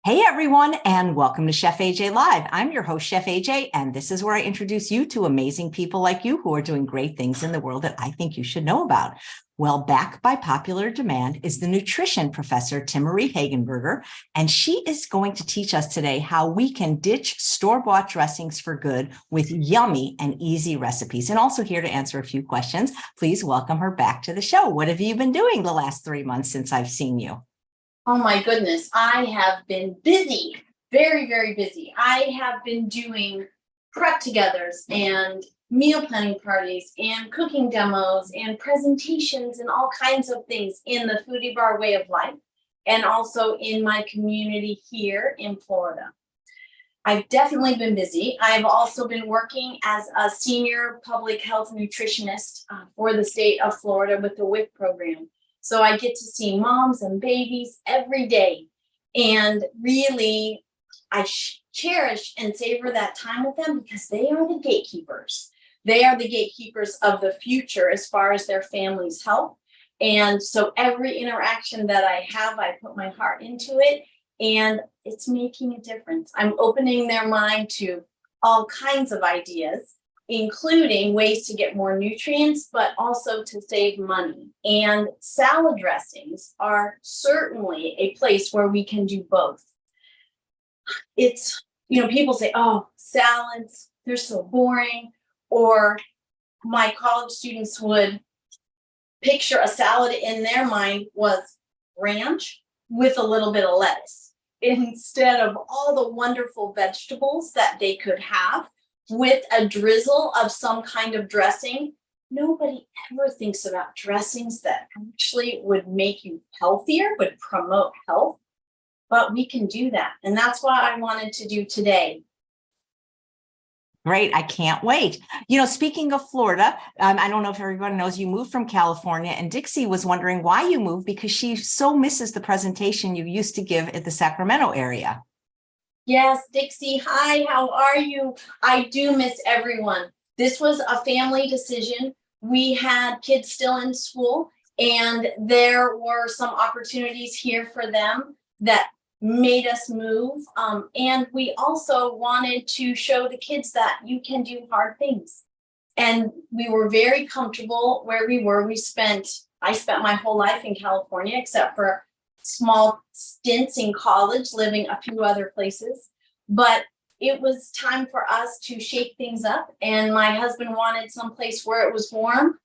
Hey everyone, and welcome to Chef AJ Live. I'm your host, Chef AJ, and this is where I introduce you to amazing people like you who are doing great things in the world that I think you should know about. Well, back by popular demand is the nutrition professor, Timmerie Hagenberger, and she is going to teach us today how we can ditch store-bought dressings for good with yummy and easy recipes. And also here to answer a few questions, please welcome her back to the show. What have you been doing the last 3 months since I've seen you? Oh my goodness, I have been busy, very, very busy. I have been doing prep togethers and meal planning parties and cooking demos and presentations and all kinds of things in the foodie bar way of life and also in my community here in Florida. I've definitely been busy. I've also been working as a senior public health nutritionist for the state of Florida with the WIC program. So I get to see moms and babies every day. And really, I cherish and savor that time with them because they are the gatekeepers. They are the gatekeepers of the future as far as their family's health. And so every interaction that I have, I put my heart into it, and it's making a difference. I'm opening their mind to all kinds of ideas, including ways to get more nutrients, but also to save money. And salad dressings are certainly a place where we can do both. It's, people say, oh, salads, they're so boring. Or my college students would picture a salad in their mind was ranch with a little bit of lettuce instead of all the wonderful vegetables that they could have with a drizzle of some kind of dressing. Nobody ever thinks about dressings that actually would make you healthier, would promote health, but we can do that. And that's what I wanted to do today. Great. I can't wait. Speaking of Florida, I don't know if everyone knows you moved from California, and Dixie was wondering why you moved because she so misses the presentation you used to give at the Sacramento area. Yes, Dixie, hi, how are you? I do miss everyone. This was a family decision. We had kids still in school, and there were some opportunities here for them that made us move. And we also wanted to show the kids that you can do hard things. And we were very comfortable where we were. I spent my whole life in California, except for small stints in college, living a few other places. But it was time for us to shake things up. And my husband wanted someplace where it was warm.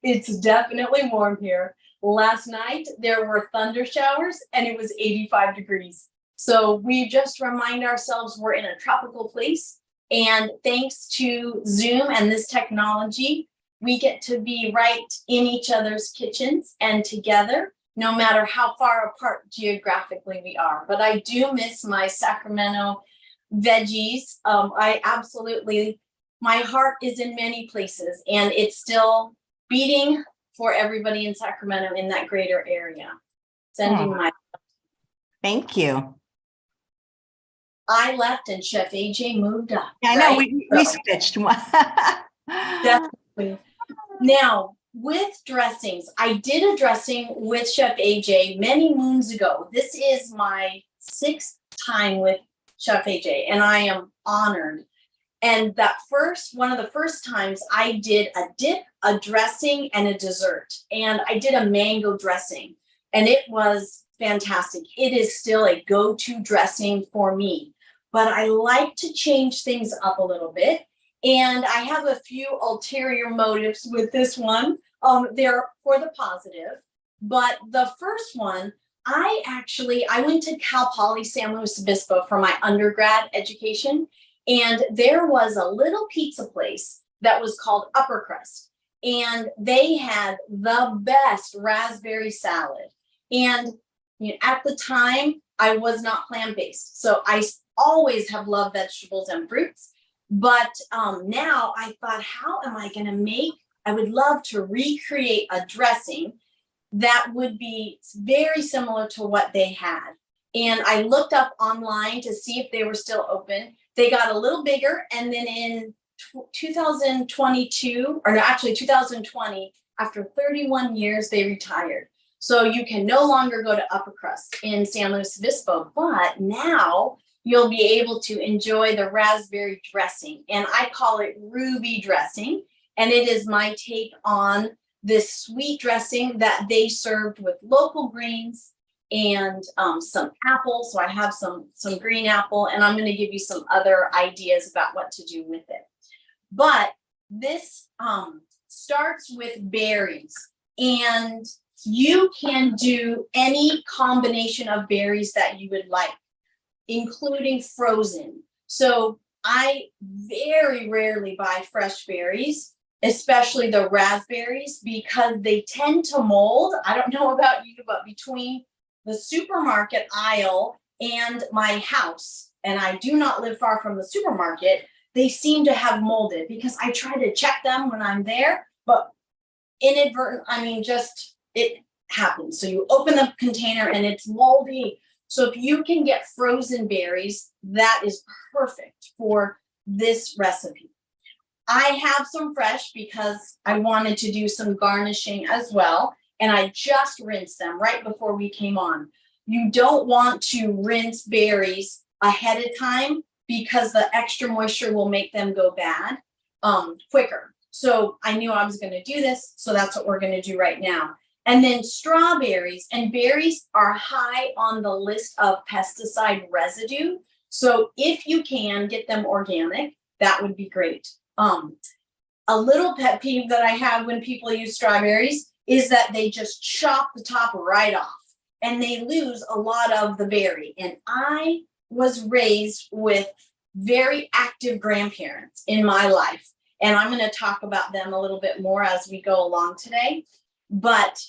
It's definitely warm here. Last night, there were thunder showers and it was 85 degrees. So we just remind ourselves we're in a tropical place. And thanks to Zoom and this technology, we get to be right in each other's kitchens and together, no matter how far apart geographically we are. But I do miss my Sacramento veggies. My heart is in many places, and it's still beating for everybody in Sacramento in that greater area. Thank you. I left and Chef AJ moved up. Yeah, I know, we switched. Definitely. Now, with dressings, I did a dressing with Chef AJ many moons ago. This is my 6th time with Chef AJ, and I am honored. And one of the first times I did a dip, a dressing, and a dessert. And I did a mango dressing, and it was fantastic. It is still a go-to dressing for me, but I like to change things up a little bit. And I have a few ulterior motives with this one. They're for the positive. But the first one, I went to Cal Poly San Luis Obispo for my undergrad education. And there was a little pizza place that was called Upper Crust. And they had the best raspberry salad. And at the time, I was not plant-based. So I always have loved vegetables and fruits. But now I thought, how am I going to I would love to recreate a dressing that would be very similar to what they had. And I looked up online to see if they were still open. They got a little bigger. And then in 2020, after 31 years, they retired. So you can no longer go to Upper Crust in San Luis Obispo, but now you'll be able to enjoy the raspberry dressing. And I call it ruby dressing. And it is my take on this sweet dressing that they served with local greens and some apple. So I have some green apple, and I'm going to give you some other ideas about what to do with it. But this starts with berries, and you can do any combination of berries that you would like, including frozen. So I very rarely buy fresh berries, especially the raspberries, because they tend to mold. I don't know about you, but between the supermarket aisle and my house, and I do not live far from the supermarket, they seem to have molded because I try to check them when I'm there, but inadvertent, I mean, just it happens. So you open the container and it's moldy. So if you can get frozen berries, that is perfect for this recipe. I have some fresh because I wanted to do some garnishing as well. And I just rinsed them right before we came on. You don't want to rinse berries ahead of time because the extra moisture will make them go bad quicker. So I knew I was going to do this. So that's what we're going to do right now. And then strawberries and berries are high on the list of pesticide residue. So if you can get them organic, that would be great. A little pet peeve that I have when people use strawberries is that they just chop the top right off and they lose a lot of the berry. And I was raised with very active grandparents in my life. And I'm going to talk about them a little bit more as we go along today. But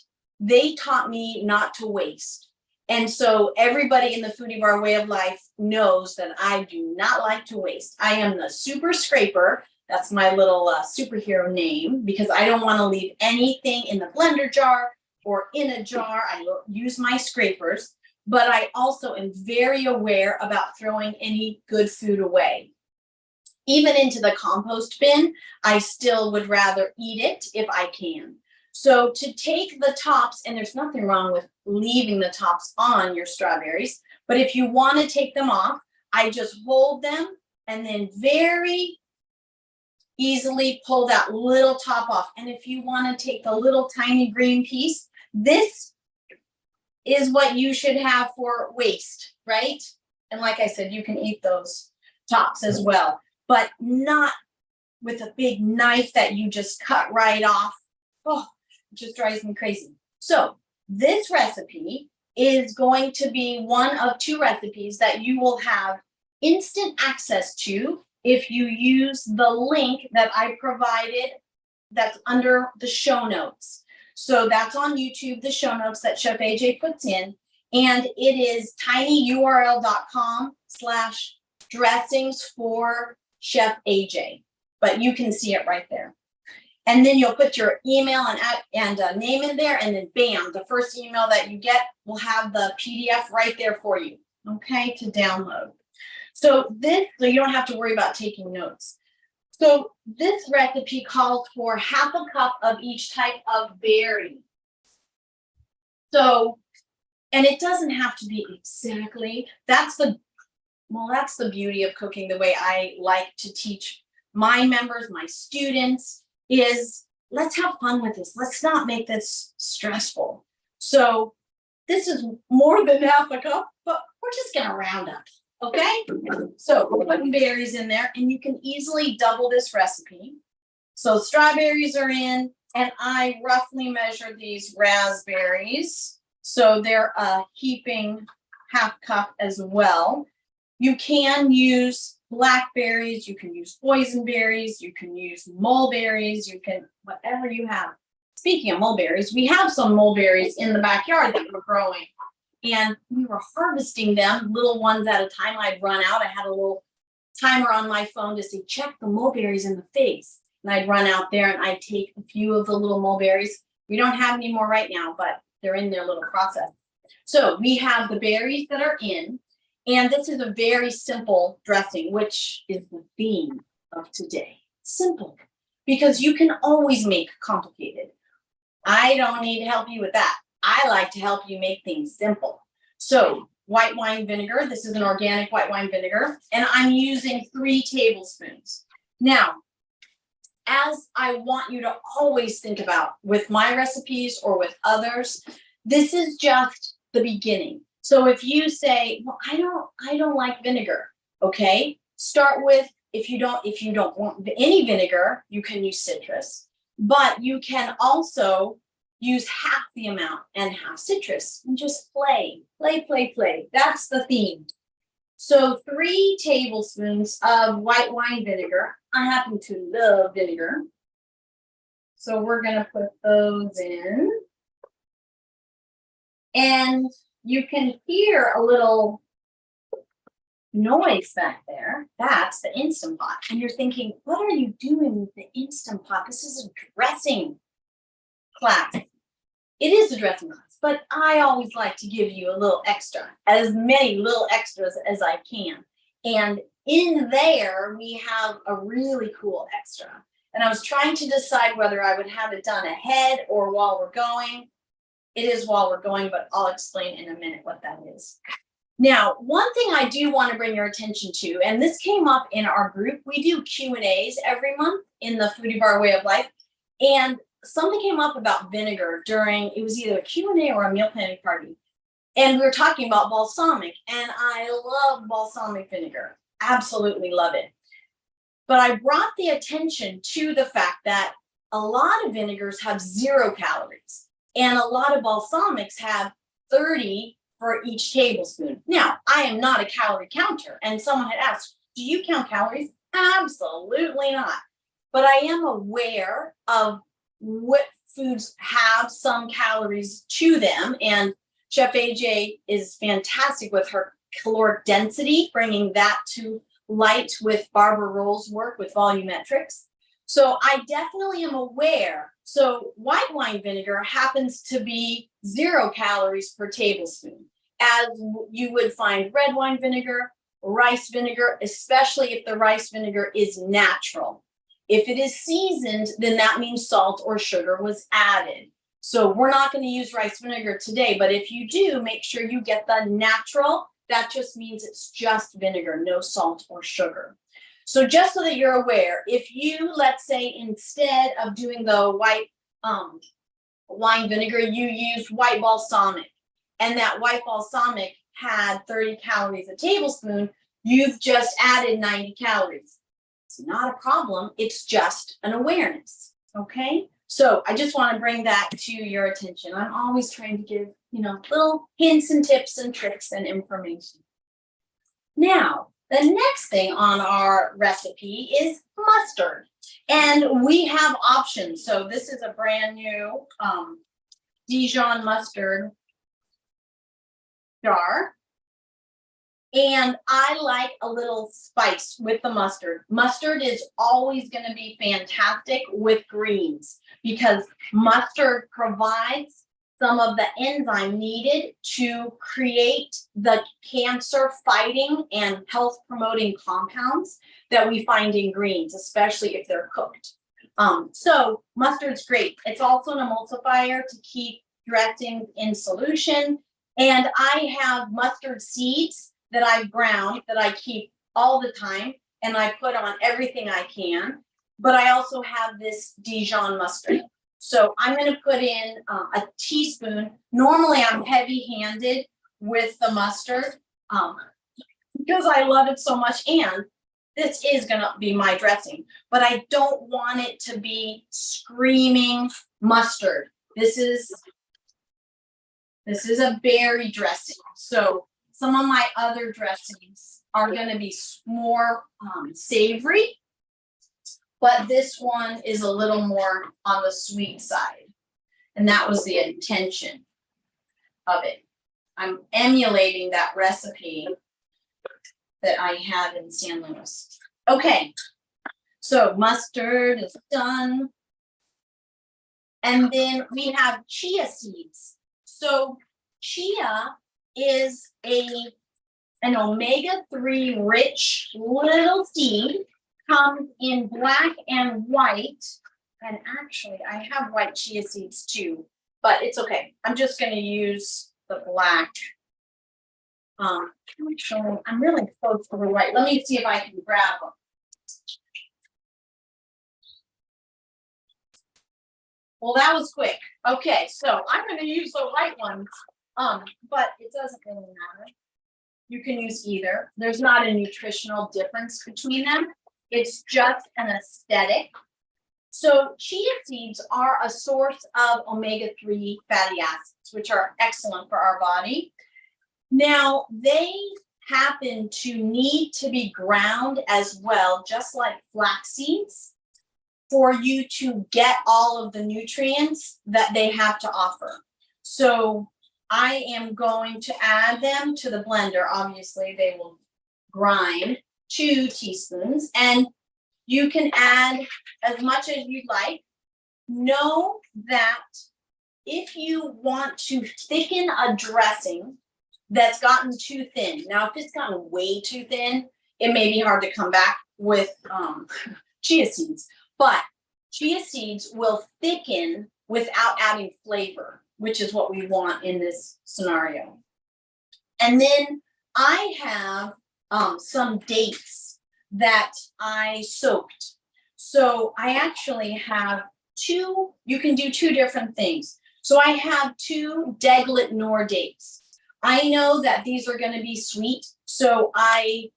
they taught me not to waste. And so everybody in the Foodie Bar way of life knows that I do not like to waste. I am the super scraper. That's my little superhero name, because I don't want to leave anything in the blender jar or in a jar. I use my scrapers, but I also am very aware about throwing any good food away. Even into the compost bin, I still would rather eat it if I can. So to take the tops, and there's nothing wrong with leaving the tops on your strawberries, but if you want to take them off, I just hold them and then very easily pull that little top off. And if you want to take the little tiny green piece, this is what you should have for waste, right? And like I said, you can eat those tops as well, but not with a big knife that you just cut right off. Oh, it just drives me crazy. So this recipe is going to be one of two recipes that you will have instant access to if you use the link that I provided that's under the show notes. So that's on YouTube, the show notes that Chef AJ puts in, and it is tinyurl.com/dressings for Chef AJ, but you can see it right there. And then you'll put your email and name in there, and then bam, the first email that you get will have the PDF right there for you, okay, to download. So you don't have to worry about taking notes. So this recipe calls for half a cup of each type of berry. So, and it doesn't have to be exactly, that's the beauty of cooking the way I like to teach my members, my students, is let's have fun with this. Let's not make this stressful. So this is more than half a cup, but we're just gonna round up. Okay, so we're putting berries in there, and you can easily double this recipe. So strawberries are in, and I roughly measure these raspberries. So they're a heaping half cup as well. You can use blackberries, you can use boysenberries, you can use mulberries, you can, whatever you have. Speaking of mulberries, we have some mulberries in the backyard that we're growing. And we were harvesting them, little ones at a time. I'd run out. I had a little timer on my phone to say, check the mulberries in the face. And I'd run out there and I'd take a few of the little mulberries. We don't have any more right now, but they're in their little process. So we have the berries that are in, and this is a very simple dressing, which is the theme of today. Simple, because you can always make complicated. I don't need to help you with that. I like to help you make things simple. So white wine vinegar, this is an organic white wine vinegar, and I'm using 3 tablespoons. Now, as I want you to always think about with my recipes or with others, this is just the beginning. So if you say, well, I don't like vinegar, okay? Start with, if you don't want any vinegar, you can use citrus, but you can also use half the amount and half citrus and just play. That's the theme. So 3 tablespoons of white wine vinegar. I happen to love vinegar. So we're gonna put those in. And you can hear a little noise back there. That's the Instant Pot. And you're thinking, what are you doing with the Instant Pot? This is a dressing class. It is a dressing class, but I always like to give you a little extra, as many little extras as I can. And in there, we have a really cool extra. And I was trying to decide whether I would have it done ahead or while we're going. It is while we're going, but I'll explain in a minute what that is. Now, one thing I do want to bring your attention to, and this came up in our group, we do Q&As every month in the Foodie Bar Way of Life. And something came up about vinegar during, it was either a Q&A or a meal planning party. And we were talking about balsamic, and I love balsamic vinegar. Absolutely love it. But I brought the attention to the fact that a lot of vinegars have 0 calories, and a lot of balsamics have 30 for each tablespoon. Now, I am not a calorie counter, and someone had asked, do you count calories? Absolutely not. But I am aware of what foods have some calories to them, and Chef AJ is fantastic with her caloric density, bringing that to light with Barbara Roll's work with volumetrics. So I definitely am aware. So white wine vinegar happens to be 0 calories per tablespoon, as you would find red wine vinegar, rice vinegar, especially if the rice vinegar is natural. If it is seasoned, then that means salt or sugar was added. So we're not going to use rice vinegar today, but if you do, make sure you get the natural. That just means it's just vinegar, no salt or sugar. So just so that you're aware, if you, let's say, instead of doing the white wine vinegar, you use white balsamic, and that white balsamic had 30 calories a tablespoon, you've just added 90 calories. It's not a problem. It's just an awareness. Okay. So I just want to bring that to your attention. I'm always trying to give, little hints and tips and tricks and information. Now, the next thing on our recipe is mustard. And we have options. So this is a brand new Dijon mustard jar. And I like a little spice with the mustard. Mustard is always going to be fantastic with greens because mustard provides some of the enzyme needed to create the cancer-fighting and health-promoting compounds that we find in greens, especially if they're cooked. So mustard's great. It's also an emulsifier to keep dressings in solution. And I have mustard seeds that I've ground that I keep all the time, and I put on everything I can. But I also have this Dijon mustard. So I'm going to put in a teaspoon. Normally I'm heavy-handed with the mustard because I love it so much, and this is going to be my dressing. But I don't want it to be screaming mustard. This is a berry dressing. So some of my other dressings are going to be more savory, but this one is a little more on the sweet side. And that was the intention of it. I'm emulating that recipe that I had in San Luis. Okay, so mustard is done. And then we have chia seeds. So chia is an omega-3 rich little seed, comes in black and white. And actually, I have white chia seeds too. but it's okay. I'm just gonna use the black. I'm really close to the white. Let me see if I can grab them. Well, that was quick. Okay, so I'm gonna use the white ones, but it doesn't really matter. You can use either. There's not a nutritional difference between them. It's just an aesthetic. So chia seeds are a source of omega-3 fatty acids, which are excellent for our body. Now, they happen to need to be ground as well, just like flax seeds, for you to get all of the nutrients that they have to offer. So I am going to add them to the blender. Obviously, they will grind 2 teaspoons, and you can add as much as you'd like. Know that if you want to thicken a dressing that's gotten too thin, now if it's gotten way too thin, it may be hard to come back with chia seeds, but chia seeds will thicken without adding flavor, which is what we want in this scenario. And then I have some dates that I soaked. So I actually have 2, you can do 2 different things. So I have 2 Deglet Nor dates. I know that these are going to be sweet, so I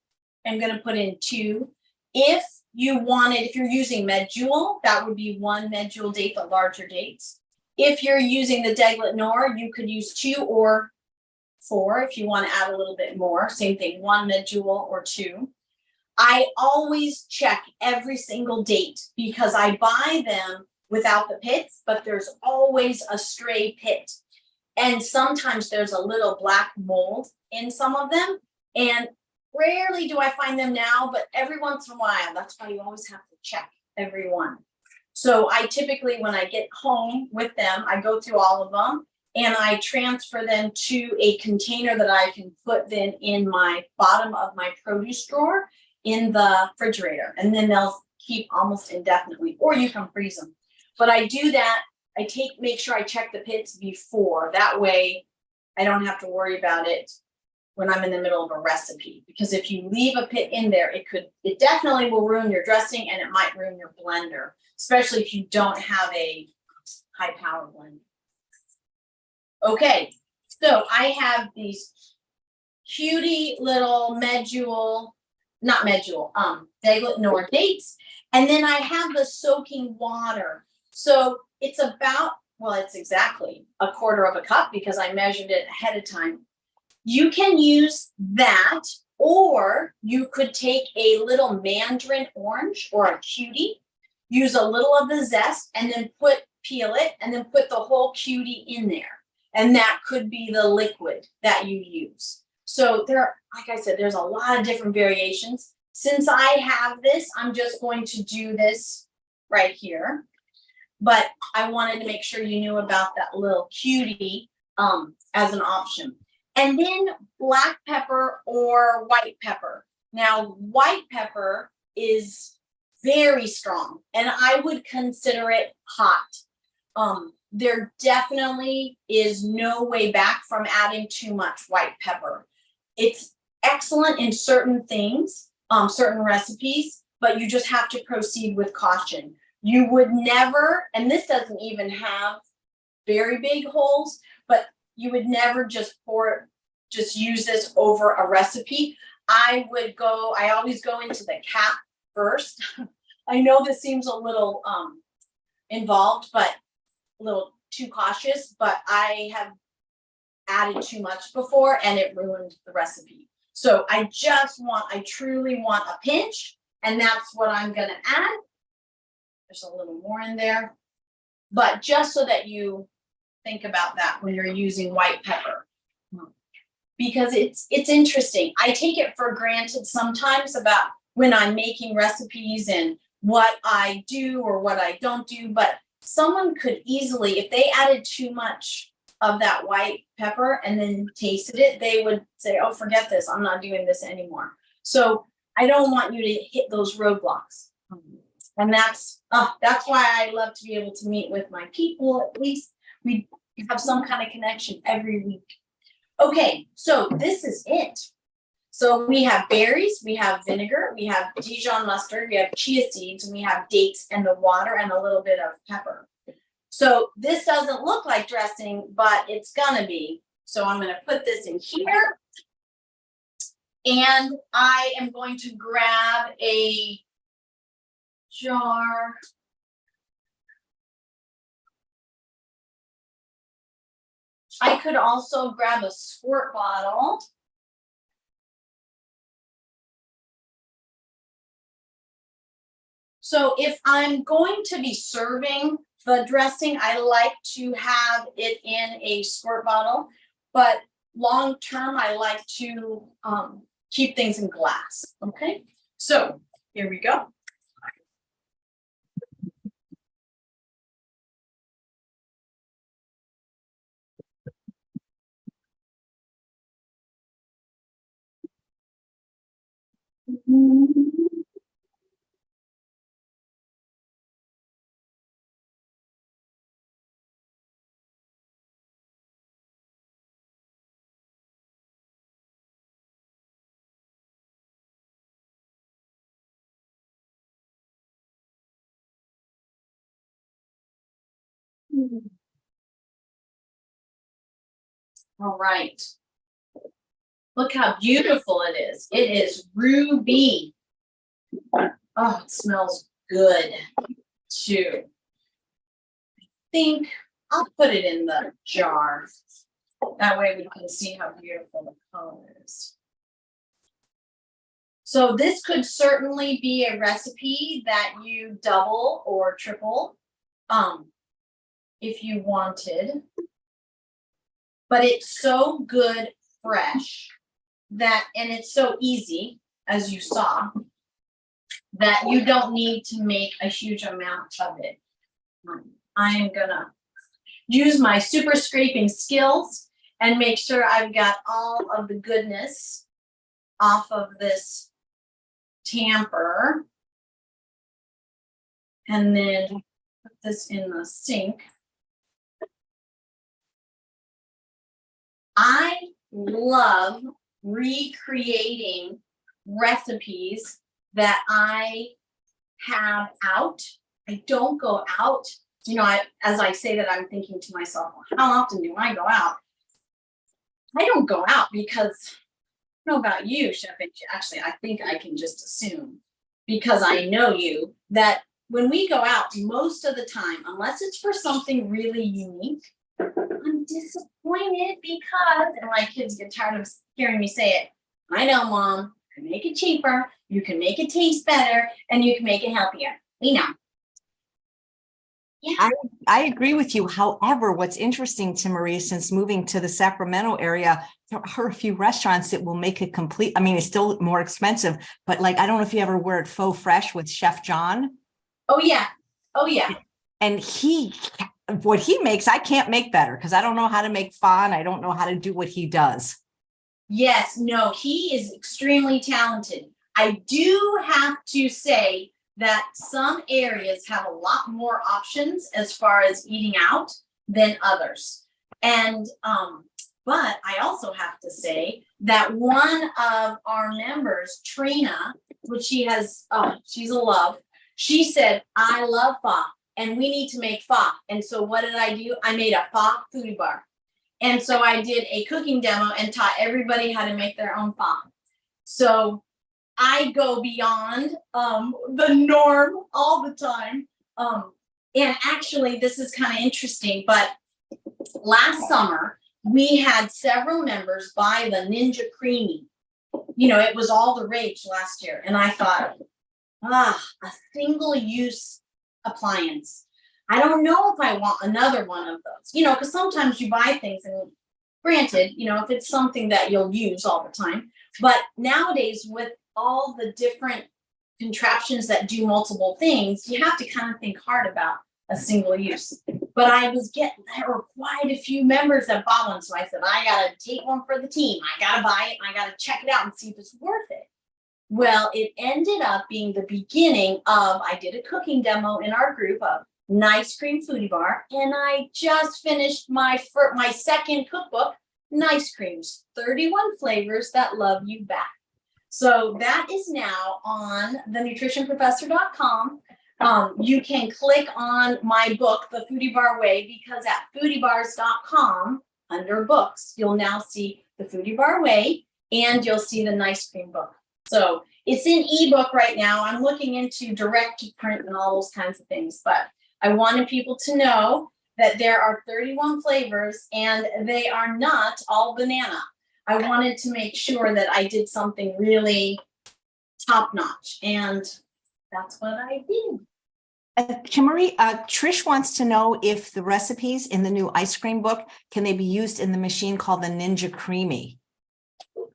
am going to put in 2. If you're using medjool, that would be 1 medjool date, the larger dates. If you're using the Deglet Nor, you could use 2 or 4 if you want to add a little bit more. Same thing, 1 medjool or 2. I always check every single date because I buy them without the pits, but there's always a stray pit. And sometimes there's a little black mold in some of them. And rarely do I find them now, but every once in a while. That's why you always have to check every one. So I typically, when I get home with them, I go through all of them and I transfer them to a container that I can put then in my bottom of my produce drawer in the refrigerator. And then they'll keep almost indefinitely, or you can freeze them. But I do that. I make sure I check the pits before. That way I don't have to worry about it when I'm in the middle of a recipe. Because if you leave a pit in there, it definitely will ruin your dressing and it might ruin your blender, especially if you don't have a high power blender. Okay, so I have these cutie little Deglet Nor dates. And then I have the soaking water. So it's it's exactly 1/4 cup because I measured it ahead of time. You can use that, or you could take a little mandarin orange or a cutie, use a little of the zest, and then peel it, and then put the whole cutie in there. And that could be the liquid that you use. So like I said, there's a lot of different variations. Since I have this, I'm just going to do this right here. But I wanted to make sure you knew about that little cutie as an option. And then black pepper or white pepper. Now, white pepper is very strong, and I would consider it hot. There definitely is no way back from adding too much white pepper. It's excellent in certain things, certain recipes, but you just have to proceed with caution. You would never, and this doesn't even have very big holes, but you would never just use this over a recipe. I always go into the cap first. I know this seems a little involved, but a little too cautious, but I have added too much before and it ruined the recipe. So I truly want a pinch, and that's what I'm gonna add. There's a little more in there, but just so that you think about that when you're using white pepper, because it's interesting. I take it for granted sometimes about when I'm making recipes and what I do or what I don't do, but someone could easily, if they added too much of that white pepper and then tasted it, they would say, oh, forget this, I'm not doing this anymore. So I don't want you to hit those roadblocks. And that's why I love to be able to meet with my people. At least we You have some kind of connection every week. Okay, so this is it. So we have berries, we have vinegar, we have Dijon mustard, we have chia seeds, and we have dates and the water and a little bit of pepper. So this doesn't look like dressing, but it's gonna be. So I'm gonna put this in here. And I am going to grab a jar. I could also grab a squirt bottle. So if I'm going to be serving the dressing, I like to have it in a squirt bottle, but long term, I like to keep things in glass. Okay, so here we go. All right. Look how beautiful it is. It is ruby. Oh, it smells good too. I think I'll put it in the jar. That way we can see how beautiful the color is. So this could certainly be a recipe that you double or triple if you wanted. But it's so good fresh that, and it's so easy, as you saw, that you don't need to make a huge amount of it. I'm gonna use my super scraping skills and make sure I've got all of the goodness off of this tamper. And then put this in the sink. I love recreating recipes that I have out. I don't go out. You know, as I say that, I'm thinking to myself, well, how often do I go out? I don't go out because I don't know about you, Chef. Actually, I think I can just assume, because I know you, that when we go out, most of the time, unless it's for something really unique, I'm disappointed because, and my kids get tired of hearing me say it, I know, Mom, you can make it cheaper, you can make it taste better, and you can make it healthier. We know. Yeah. I agree with you. However, what's interesting to Marie, since moving to the Sacramento area, there are a few restaurants that will make it complete. I mean, it's still more expensive, but like, I don't know if you ever were at Faux Fresh with Chef John. Oh, yeah. Oh, yeah. And what he makes, I can't make better because I don't know how to make pho and I don't know how to do what he does. Yes, no, he is extremely talented. I do have to say that some areas have a lot more options as far as eating out than others. And but I also have to say that one of our members, Trina, which she has, she's a love. She said, I love pho and we need to make pho. And so what did I do? I made a pho foodie bar. And so I did a cooking demo and taught everybody how to make their own pho. So I go beyond the norm all the time. And actually, this is kind of interesting, but last summer, we had several members buy the Ninja Creamy. You know, it was all the rage last year. And I thought, a single-use appliance. I don't know if I want another one of those, you know, because sometimes you buy things and granted, you know, if it's something that you'll use all the time, but nowadays with all the different contraptions that do multiple things, you have to kind of think hard about a single use. But there were quite a few members that bought one. So I said, I got to take one for the team. I got to buy it. And I got to check it out and see if it's worth it. Well, it ended up being the beginning of, I did a cooking demo in our group of Nice Cream Foodie Bar, and I just finished my second cookbook, Nice Creams, 31 flavors that love you back. So that is now on the nutritionprofessor.com. You can click on my book, The Foodie Bar Way, because at foodiebars.com, under books, you'll now see The Foodie Bar Way, and you'll see the Nice Cream book. So it's in ebook right now. I'm looking into direct to print and all those kinds of things, but I wanted people to know that there are 31 flavors and they are not all banana. I wanted to make sure that I did something really top notch, and that's what I did. Kimberly, Trish wants to know if the recipes in the new ice cream book, can they be used in the machine called the Ninja Creamy?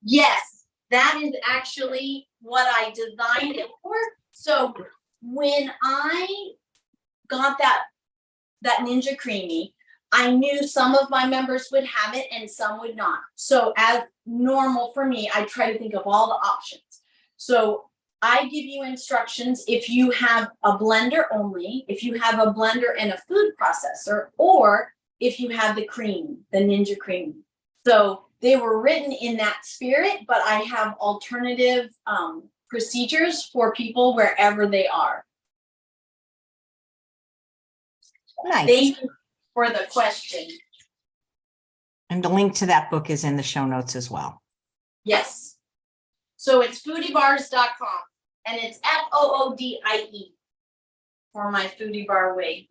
Yes, that is actually what I designed it for. So when I got that Ninja Creamy, I knew some of my members would have it and some would not. So as normal for me, I try to think of all the options. So I give you instructions if you have a blender only, if you have a blender and a food processor, or if you have the cream, the Ninja Creamy. So they were written in that spirit, but I have alternative procedures for people wherever they are. Nice. Thank you for the question. And the link to that book is in the show notes as well. Yes. So it's foodiebars.com, and it's FOODIE for my Foodie Bar Way.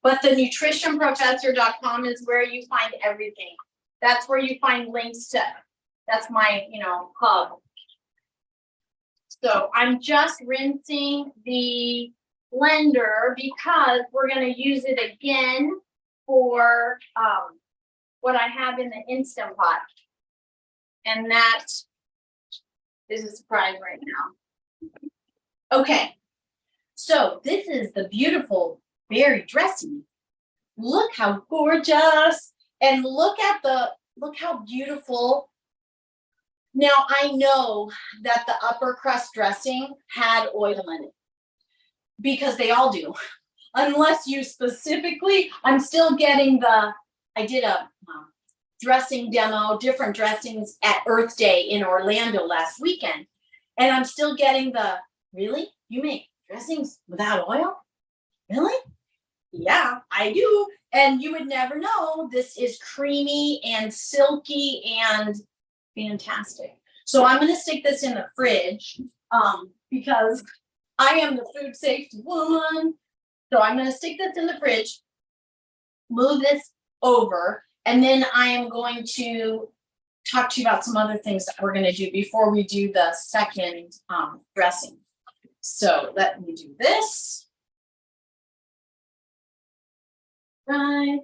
But the nutritionprofessor.com is where you find everything. That's where you find links to, that's my, hub. So I'm just rinsing the blender because we're going to use it again for what I have in the Instant Pot. And that is a surprise right now. Okay, so this is the beautiful berry dressing. Look how gorgeous, and look how beautiful. Now I know that the upper crust dressing had oil in it, because they all do, unless you specifically, I'm still getting I did a dressing demo, different dressings at Earth Day in Orlando last weekend. And I'm still getting really? You make dressings without oil? Really? Yeah, I do. And you would never know. This is creamy and silky and fantastic. So I'm going to stick this in the fridge because I am the food safety woman. So I'm going to stick this in the fridge, move this over, and then I am going to talk to you about some other things that we're going to do before we do the second dressing. So let me do this. Right.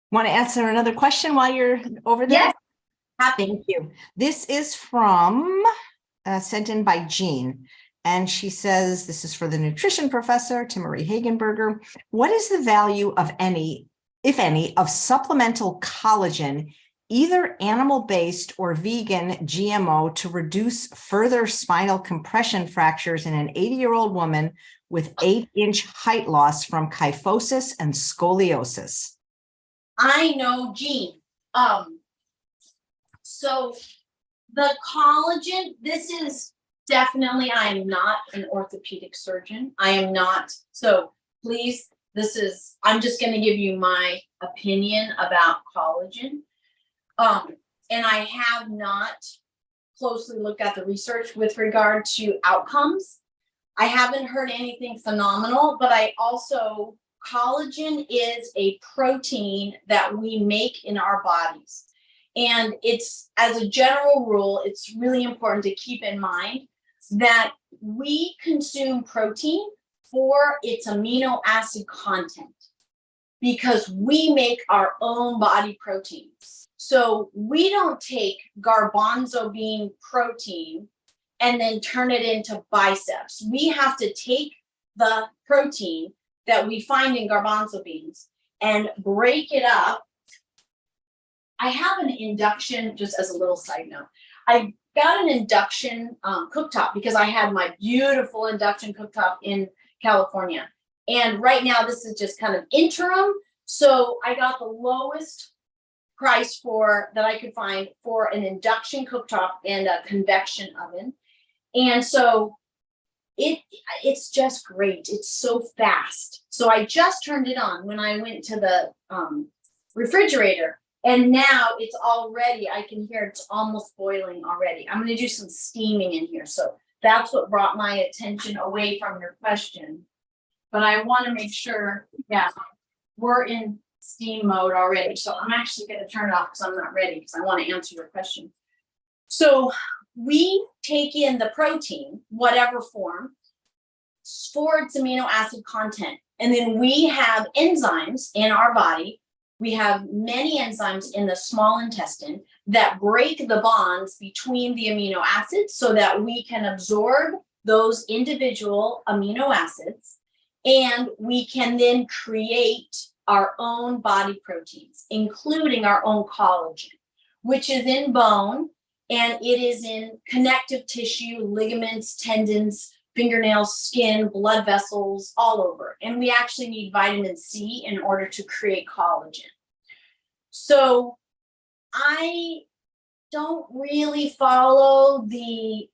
Want to answer another question while you're over there? Yes. Thank you. This is from sent in by Jean. And she says, this is for the nutrition professor, to Marie Hagenberger. What is the value of any, if any, of supplemental collagen, either animal-based or vegan GMO, to reduce further spinal compression fractures in an 80-year-old woman with 8-inch height loss from kyphosis and scoliosis? I know, Jean. So the collagen, this is definitely, I am not an orthopedic surgeon. I am not. So please, I'm just going to give you my opinion about collagen. And I have not closely looked at the research with regard to outcomes. I haven't heard anything phenomenal, but collagen is a protein that we make in our bodies. And it's, as a general rule, it's really important to keep in mind that we consume protein for its amino acid content. because we make our own body proteins. So we don't take garbanzo bean protein and then turn it into biceps. We have to take the protein that we find in garbanzo beans and break it up. I have an induction, just as a little side note, I got an induction cooktop because I had my beautiful induction cooktop in California. And right now this is just kind of interim. So I got the lowest price for that I could find for an induction cooktop and a convection oven. And so it's just great. It's so fast. So I just turned it on when I went to the refrigerator, and now it's already, I can hear it's almost boiling already. I'm going to do some steaming in here. So that's what brought my attention away from your question. But I want to make sure, yeah, we're in steam mode already. So I'm actually going to turn it off because I'm not ready, because I want to answer your question. So we take in the protein, whatever form, for its amino acid content. And then we have enzymes in our body. We have many enzymes in the small intestine that break the bonds between the amino acids so that we can absorb those individual amino acids. And we can then create our own body proteins, including our own collagen, which is in bone, and it is in connective tissue, ligaments, tendons, fingernails, skin, blood vessels, all over. And we actually need vitamin C in order to create collagen. So I don't really follow the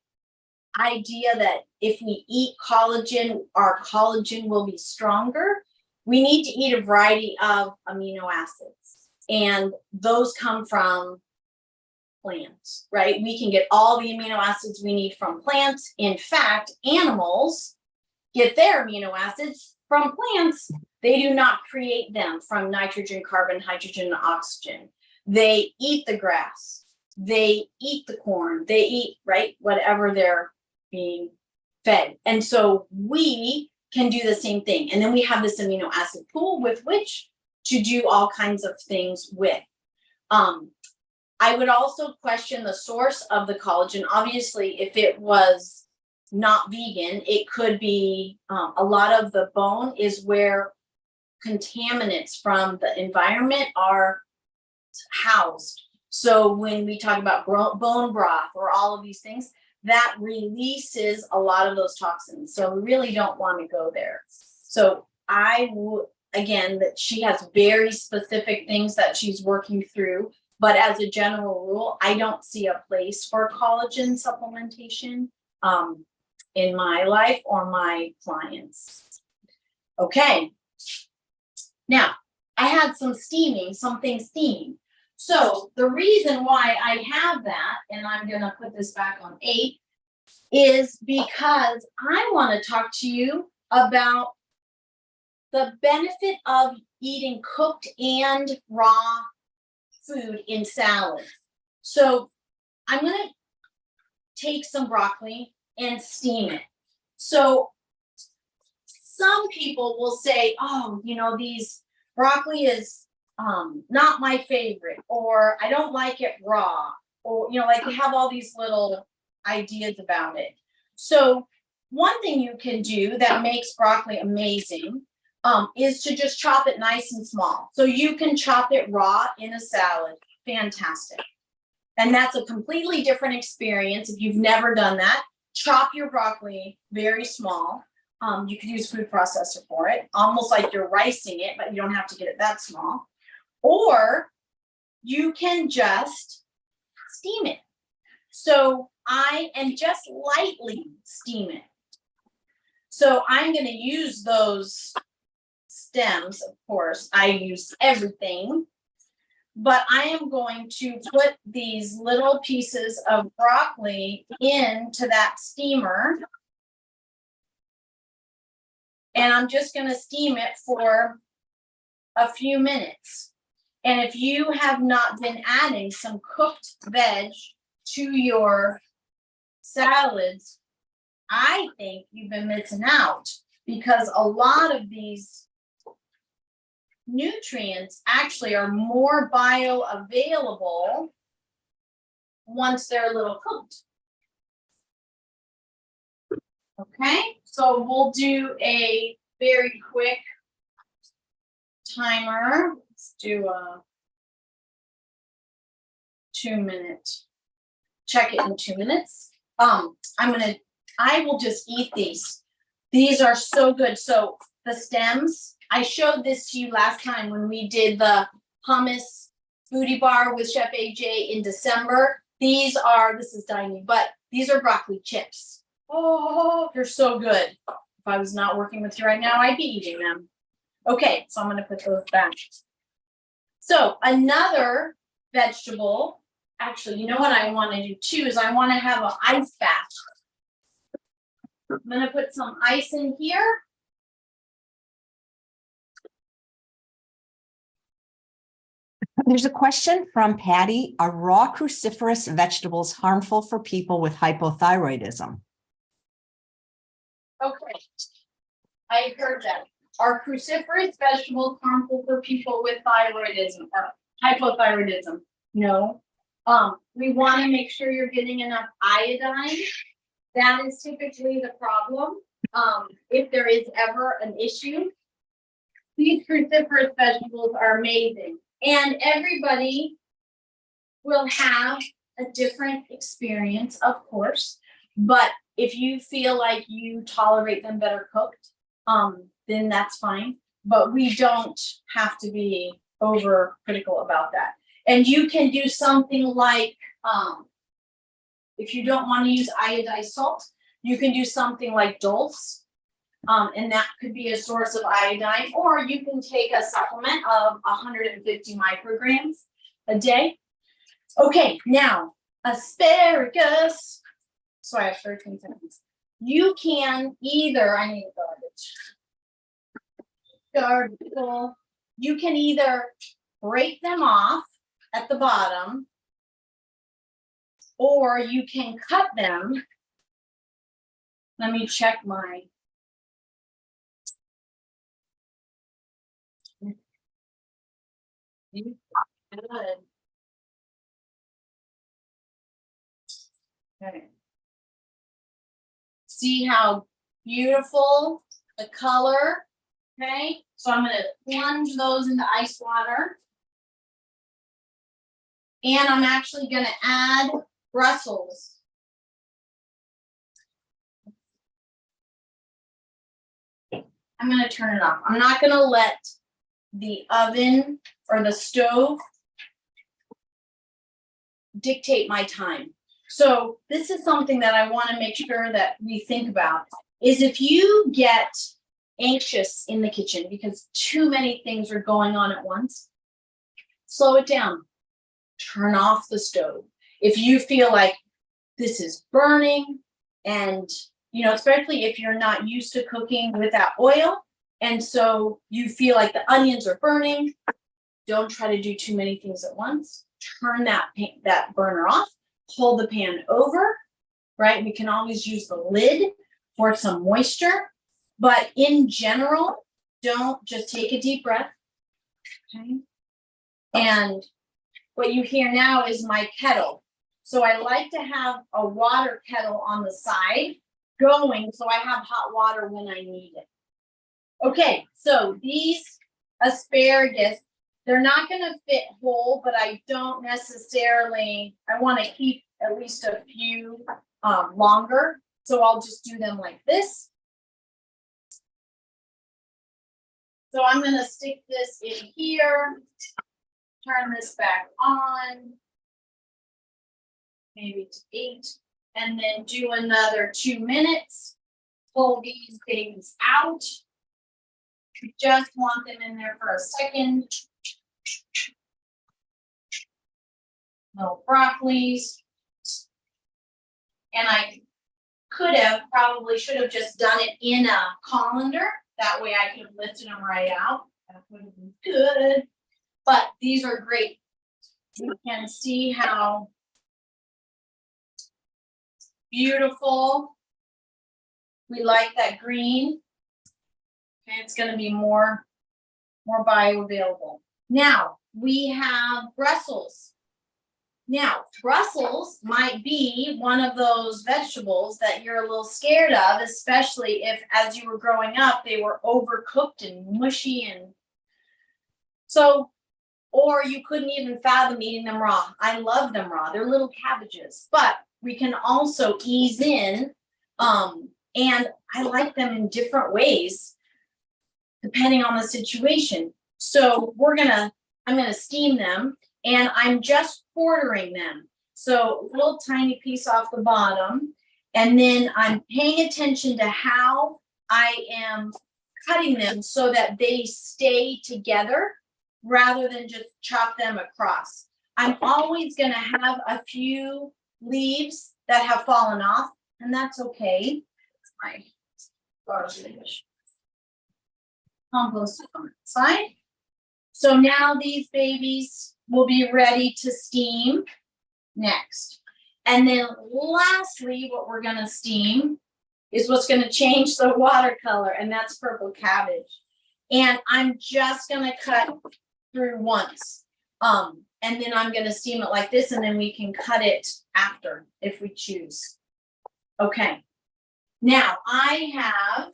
idea that if we eat collagen, our collagen will be stronger. We need to eat a variety of amino acids, and those come from plants, right? We can get all the amino acids we need from plants. In fact, animals get their amino acids from plants. They do not create them from nitrogen, carbon, hydrogen, and oxygen. They eat the grass. They eat the corn. They eat, right, whatever they're being fed. And so we can do the same thing. And then we have this amino acid pool with which to do all kinds of things with. I would also question the source of the collagen. Obviously, if it was not vegan, it could be a lot of the bone is where contaminants from the environment are housed. So when we talk about bone broth or all of these things, that releases a lot of those toxins. So we really don't want to go there. So I would, again, that she has very specific things that she's working through. But as a general rule, I don't see a place for collagen supplementation in my life or my clients. Okay. Now, I had some something steaming. So the reason why I have that, and I'm going to put this back on 8, is because I want to talk to you about the benefit of eating cooked and raw food in salad. So I'm going to take some broccoli and steam it. So some people will say, oh, you know, these broccoli is not my favorite, or I don't like it raw, or, you know, like they have all these little ideas about it. So one thing you can do that makes broccoli amazing is to just chop it nice and small. So you can chop it raw in a salad. Fantastic. And that's a completely different experience. If you've never done that, chop your broccoli very small. You could use food processor for it, almost like you're ricing it, but you don't have to get it that small. Or you can just steam it. So and just lightly steam it. So I'm going to use those stems, of course. I use everything, but I am going to put these little pieces of broccoli into that steamer. And I'm just going to steam it for a few minutes. And if you have not been adding some cooked veg to your salads, I think you've been missing out, because a lot of these nutrients actually are more bioavailable once they're a little cooked. Okay, so we'll do a very quick timer. Let's do a 2-minute. Check it in 2 minutes. I will just eat these. These are so good. So the stems, I showed this to you last time when we did the hummus foodie bar with Chef AJ in December. This is dining, but these are broccoli chips. Oh, they're so good. If I was not working with you right now, I'd be eating them. Okay, so I'm gonna put those back. So another vegetable, actually, you know what I want to do too is I want to have an ice bath. I'm gonna put some ice in here. There's a question from Patty. Are raw cruciferous vegetables harmful for people with hypothyroidism? Okay, I heard that. Are cruciferous vegetables harmful for people with thyroidism or hypothyroidism? No. We want to make sure you're getting enough iodine. That is typically the problem. If there is ever an issue, these cruciferous vegetables are amazing. And everybody will have a different experience, of course. But if you feel like you tolerate them better cooked, then that's fine. But we don't have to be over critical about that. And you can do something like, if you don't want to use iodized salt, you can do something like Dulse. And that could be a source of iodine, or you can take a supplement of 150 micrograms a day. Okay, now asparagus. So I have 13 seconds. You can either, I need garbage. You can either break them off at the bottom, or you can cut them. Let me check my. Good. Okay. See how beautiful the color? Okay, so I'm going to plunge those into ice water. And I'm actually going to add Brussels. I'm going to turn it off. I'm not going to let the oven or the stove dictate my time. So this is something that I want to make sure that we think about is if you get anxious in the kitchen because too many things are going on at once, slow it down. Turn off the stove. If you feel like this is burning and, you know, especially if you're not used to cooking without oil, and so you feel like the onions are burning, don't try to do too many things at once. Turn that burner off, hold the pan over, right? We can always use the lid for some moisture, but in general, don't just take a deep breath, okay? And what you hear now is my kettle. So I like to have a water kettle on the side going so I have hot water when I need it. Okay, so these asparagus, they're not going to fit whole, but I don't necessarily, I want to keep at least a few longer. So I'll just do them like this. So I'm going to stick this in here, turn this back on, maybe to 8, and then do another 2 minutes. Pull these babies out. Just want them in there for a second. No broccolis. And I probably should have just done it in a colander. That way I could have lifted them right out. That would have been good. But these are great. You can see how beautiful. We like that green. Okay, it's going to be more more bioavailable. Now we have Brussels. Now, Brussels might be one of those vegetables that you're a little scared of, especially if, as you were growing up, they were overcooked and mushy and so, or you couldn't even fathom eating them raw. I love them raw. They're little cabbages, but we can also ease in, and I like them in different ways depending on the situation. So I'm gonna steam them, and I'm just quartering them. So a little tiny piece off the bottom, and then I'm paying attention to how I am cutting them so that they stay together rather than just chop them across. I'm always gonna have a few leaves that have fallen off, and that's okay. It's my garbage. Compost on the side. So now these babies will be ready to steam next. And then lastly, what we're gonna steam is what's gonna change the water color, and that's purple cabbage. And I'm just gonna cut through once. And then I'm gonna steam it like this, and then we can cut it after if we choose. Okay. Now I have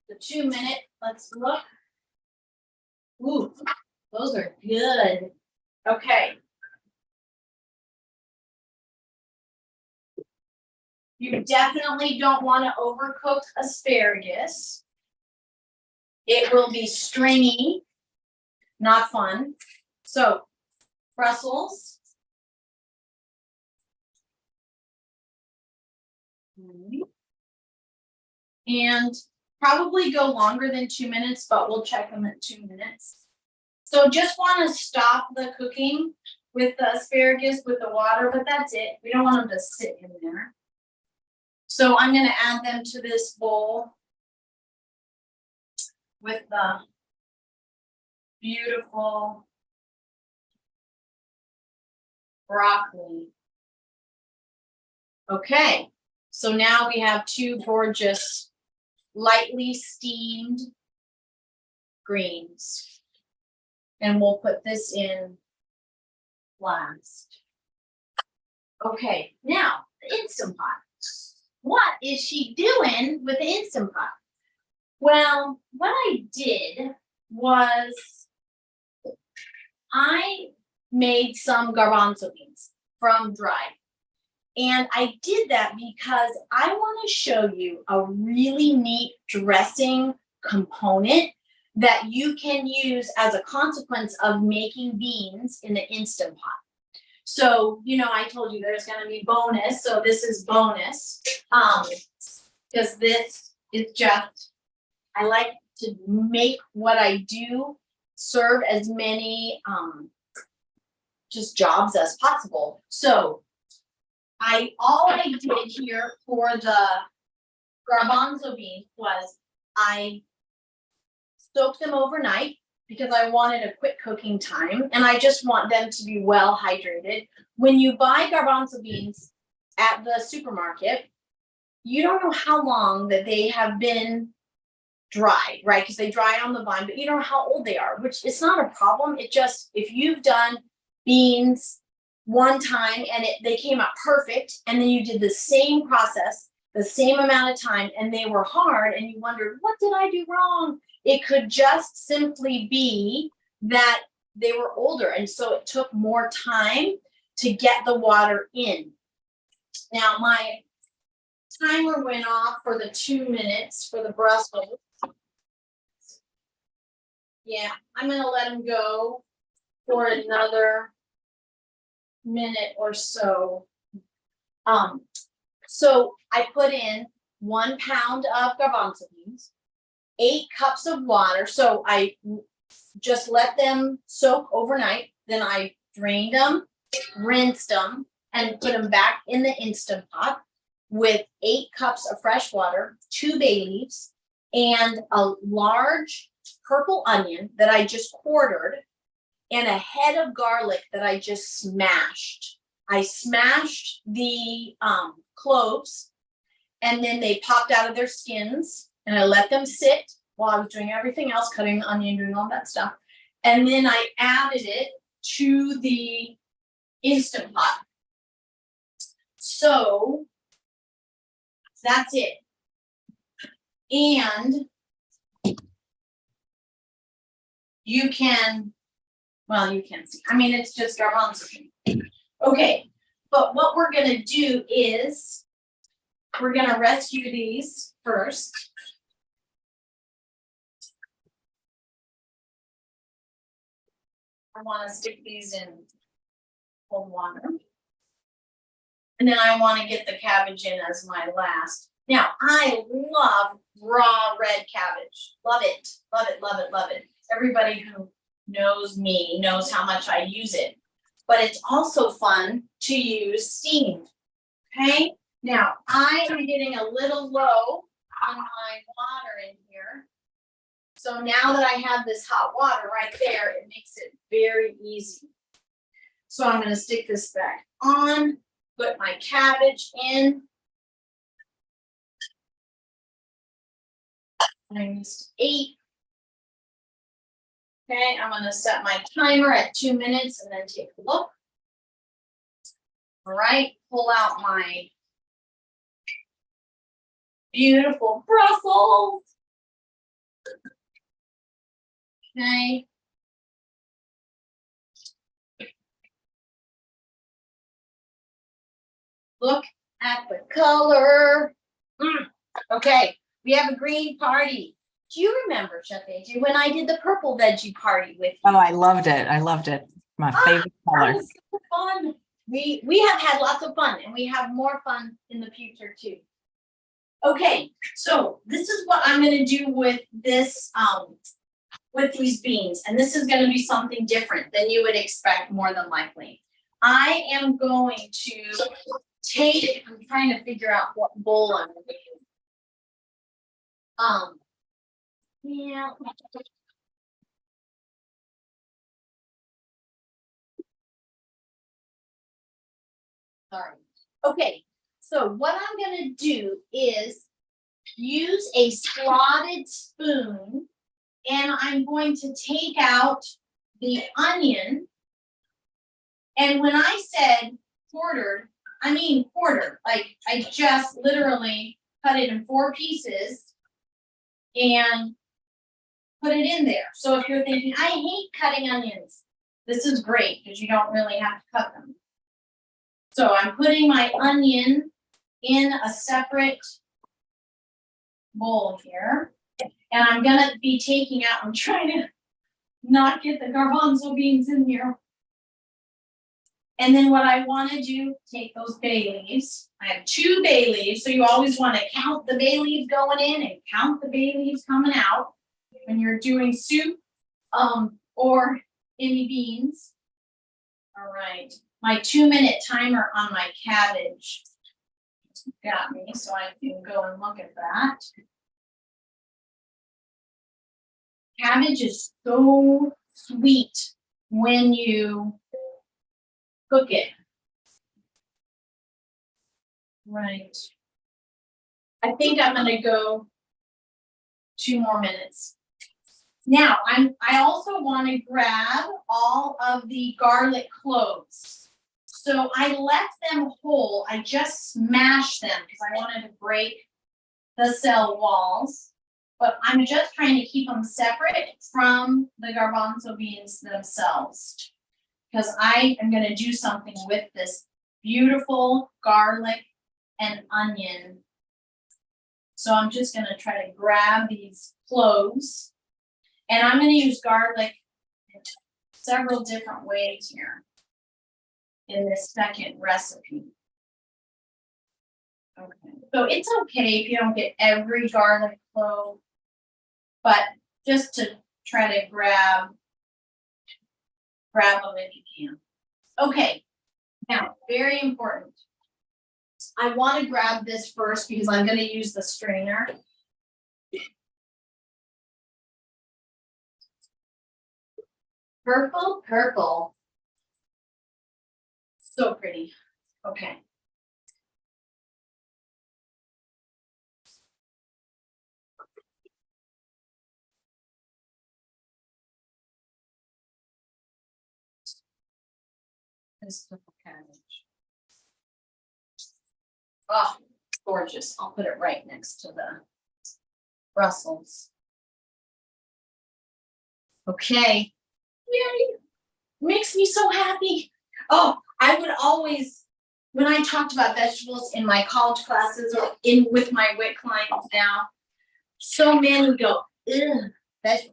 the 2-minute, let's look. Ooh, those are good. Okay. You definitely don't want to overcook asparagus. It will be stringy, not fun. So, Brussels. And probably go longer than 2 minutes, but we'll check them at 2 minutes. So just want to stop the cooking with the asparagus with the water, but that's it. We don't want them to sit in there. So I'm going to add them to this bowl with the beautiful broccoli. Okay, so now we have 2 gorgeous, lightly steamed greens. And we'll put this in last. Okay, now the Instant Pot. What is she doing with the Instant Pot? Well, what I did was I made some garbanzo beans from dried. And I did that because I want to show you a really neat dressing component that you can use as a consequence of making beans in the Instant Pot. So, you know, I told you there's going to be bonus. So this is bonus because this is just, I like to make what I do serve as many just jobs as possible. So all I did here for the garbanzo beans was I soaked them overnight because I wanted a quick cooking time, and I just want them to be well hydrated. When you buy garbanzo beans at the supermarket, you don't know how long that they have been dried, right? Because they dry on the vine, but you don't know how old they are, which is not a problem. It just, if you've done beans one time and they came out perfect, and then you did the same process, the same amount of time, and they were hard, and you wondered, what did I do wrong? It could just simply be that they were older, and so it took more time to get the water in. Now my timer went off for the 2 minutes for the Brussels. Yeah, I'm gonna let them go for another minute or so. So I put in 1 pound of garbanzo beans, 8 cups of water. So I just let them soak overnight. Then I drained them, rinsed them, and put them back in the Instant Pot with 8 cups of fresh water, 2 bay leaves, and a large purple onion that I just quartered, and a head of garlic that I just smashed. I smashed the cloves, and then they popped out of their skins, and I let them sit while I was doing everything else, cutting the onion, doing all that stuff. And then I added it to the Instant Pot. So that's it. And you can, well, you can see, I mean, it's just garbanzo beans. Okay, but what we're gonna do is we're gonna rescue these first. I wanna stick these in cold water. And then I wanna get the cabbage in as my last. Now, I love raw red cabbage. Love it, love it, love it, love it. Everybody who knows me knows how much I use it. But it's also fun to use steamed, okay? Now, I am getting a little low on my water in here. So now that I have this hot water right there, it makes it very easy. So I'm gonna stick this back on, put my cabbage in. I used 8. Okay, I'm gonna set my timer at 2 minutes and then take a look. All right, pull out my beautiful Brussels. Okay. Look at the color. Okay, we have a green party. Do you remember, Chef AJ, when I did the purple veggie party with you? Oh, I loved it. I loved it. My favorite color. That was so fun. We have had lots of fun, and we have more fun in the future too. Okay, so this is what I'm gonna do with this, with these beans, and this is gonna be something different than you would expect more than likely. I am going to take, I'm trying to figure out what bowl I'm gonna use. Yeah. Sorry. Okay, so what I'm gonna do is use a slotted spoon, and I'm going to take out the onion. And when I said quartered, I mean quarter. Like I just literally cut it in 4 pieces and put it in there. So if you're thinking, I hate cutting onions, this is great because you don't really have to cut them. So I'm putting my onion in a separate bowl here. And I'm gonna be taking out, I'm trying to not get the garbanzo beans in here. And then what I wanna do, take those bay leaves. I have 2 bay leaves, so you always wanna count the bay leaves going in and count the bay leaves coming out when you're doing soup, or any beans. All right, my 2-minute timer on my cabbage got me, so I can go and look at that. Cabbage is so sweet when you cook it. Right. I think I'm gonna go 2 more minutes. Now, I also want to grab all of the garlic cloves. So I left them whole. I just smashed them because I wanted to break the cell walls. But I'm just trying to keep them separate from the garbanzo beans themselves. Because I am going to do something with this beautiful garlic and onion. So I'm just going to try to grab these cloves. And I'm going to use garlic in several different ways here in this second recipe. Okay, so it's okay if you don't get every garlic clove, but just to try to grab them if you can. Okay, now very important. I want to grab this first because I'm going to use the strainer. Purple, purple. So pretty. Okay. This purple cabbage. Oh, gorgeous. I'll put it right next to the Brussels. Okay. Yay. Makes me so happy. Oh, I would always, when I talked about vegetables in my college classes or in with my WIC clients now, so many would go, ugh.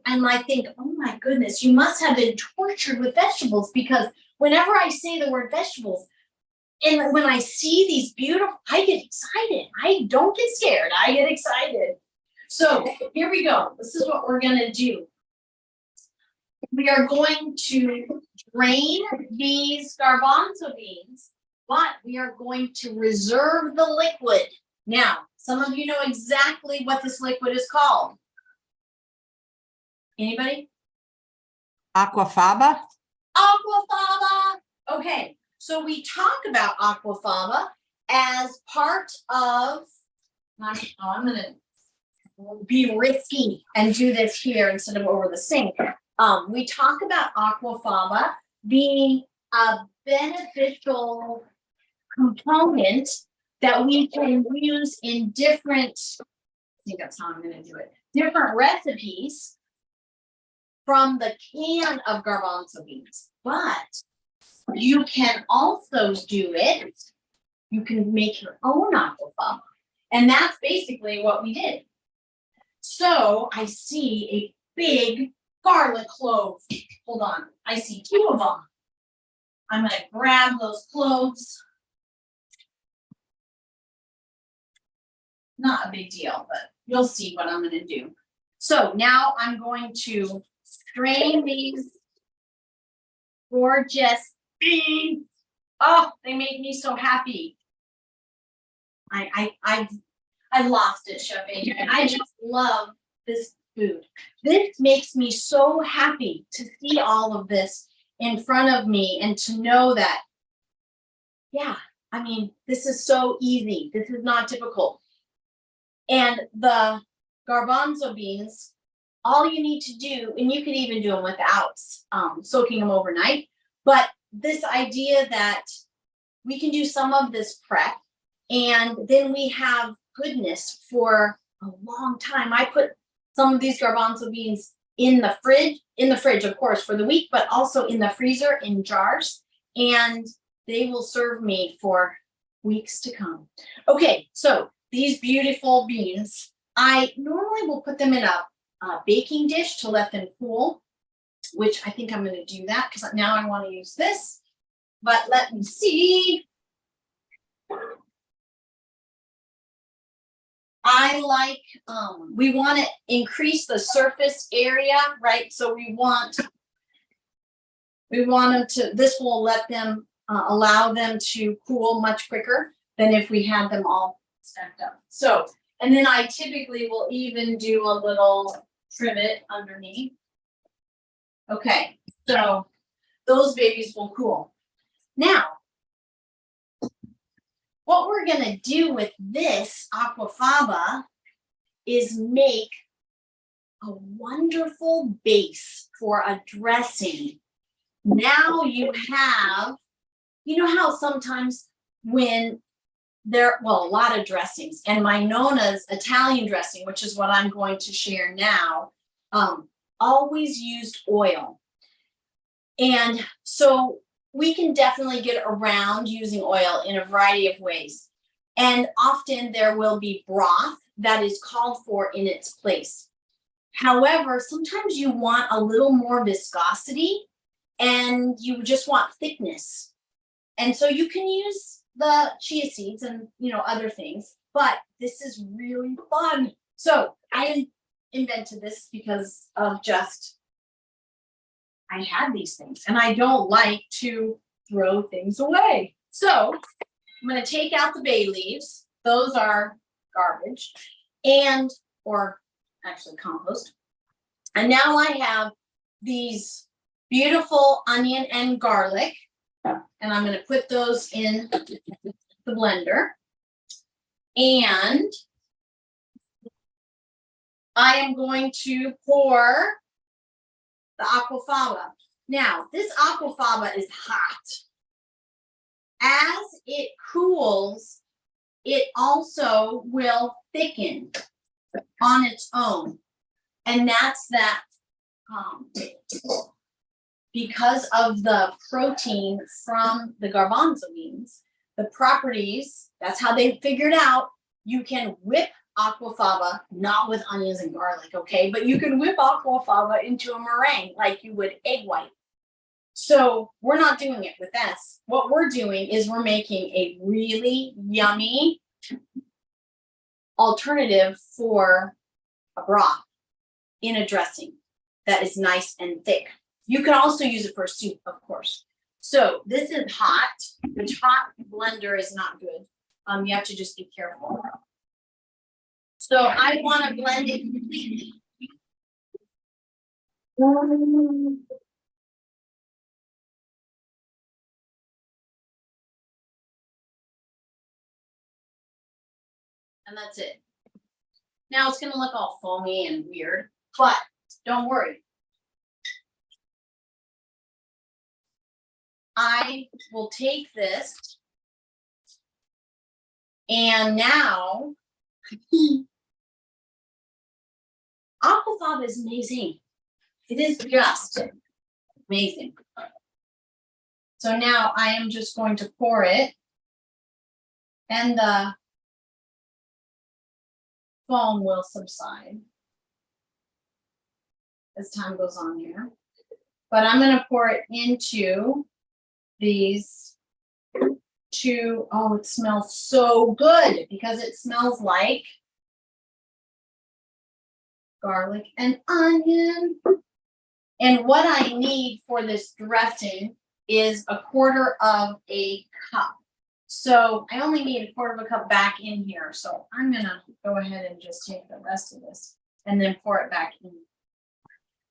And I think, oh my goodness, you must have been tortured with vegetables, because whenever I say the word vegetables, and when I see these beautiful, I get excited. I don't get scared. I get excited. So here we go. This is what we're going to do. We are going to drain these garbanzo beans, but we are going to reserve the liquid. Now, some of you know exactly what this liquid is called. Anybody? Aquafaba. Aquafaba. Okay, so we talk about aquafaba as part of, I'm going to be risky and do this here instead of over the sink. We talk about aquafaba being a beneficial component that we can use in different, I think that's how I'm going to do it, different recipes from the can of garbanzo beans. But you can also do it, you can make your own aquafaba. And that's basically what we did. So I see a big garlic clove. Hold on, I see 2 of them. I'm gonna grab those cloves. Not a big deal, but you'll see what I'm gonna do. So now I'm going to strain these gorgeous beans. Oh, they make me so happy. I lost it, Chef Adrian. I just love this food. This makes me so happy to see all of this in front of me and to know that, yeah, I mean, this is so easy. This is not difficult. And the garbanzo beans, all you need to do, and you can even do them without soaking them overnight, but this idea that we can do some of this prep and then we have goodness for a long time. I put some of these garbanzo beans in the fridge, of course, for the week, but also in the freezer in jars, and they will serve me for weeks to come. Okay, so these beautiful beans, I normally will put them in a baking dish to let them cool, which I think I'm going to do that because now I want to use this. But let me see. I like, we want to increase the surface area, right? So we want them to, this will let them, allow them to cool much quicker than if we had them all stacked up. So, and then I typically will even do a little trivet underneath. Okay, so those babies will cool. Now, what we're gonna do with this aquafaba is make a wonderful base for a dressing. Now you have, you know how sometimes when there, well, a lot of dressings, and my Nonna's Italian dressing, which is what I'm going to share now, always used oil. And so we can definitely get around using oil in a variety of ways. And often there will be broth that is called for in its place. However, sometimes you want a little more viscosity and you just want thickness. And so you can use the chia seeds and, you know, other things, but this is really fun. So I invented this because of just, I had these things and I don't like to throw things away. So I'm going to take out the bay leaves. Those are garbage and, or actually compost. And now I have these beautiful onion and garlic, and I'm going to put those in the blender. And I am going to pour the aquafaba. Now, this aquafaba is hot. as it cools, it also will thicken on its own. And that's that because of the protein from the garbanzo beans, the properties, that's how they figured out, you can whip aquafaba, not with onions and garlic, okay? But you can whip aquafaba into a meringue like you would egg white. So we're not doing it with this. What we're doing is we're making a really yummy alternative for a broth in a dressing that is nice and thick. You can also use it for soup, of course. So this is hot, which hot blender is not good. You have to just be careful. So I want to blend it completely. And that's it. Now it's gonna look all foamy and weird, but don't worry. I will take this and now aquafaba is amazing. It is just amazing. So now I am just going to pour it, and the foam will subside as time goes on here. But I'm going to pour it into these two. Oh, it smells so good because it smells like garlic and onion. And what I need for this dressing is 1/4 of a cup. So I only need 1/4 of a cup back in here. So I'm gonna go ahead and just take the rest of this and then pour it back in.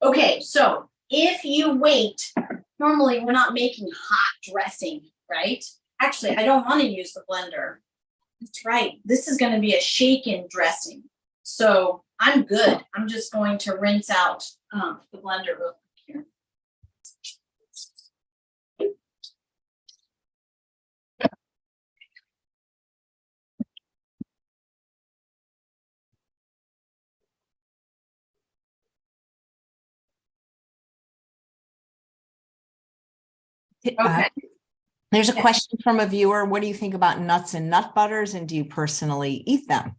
Okay, so if you wait, normally we're not making hot dressing, right? Actually, I don't want to use the blender. That's right. This is going to be a shaken dressing. So I'm good. I'm just going to rinse out the blender real quick here. Okay. There's a question from a viewer. What do you think about nuts and nut butters, and do you personally eat them?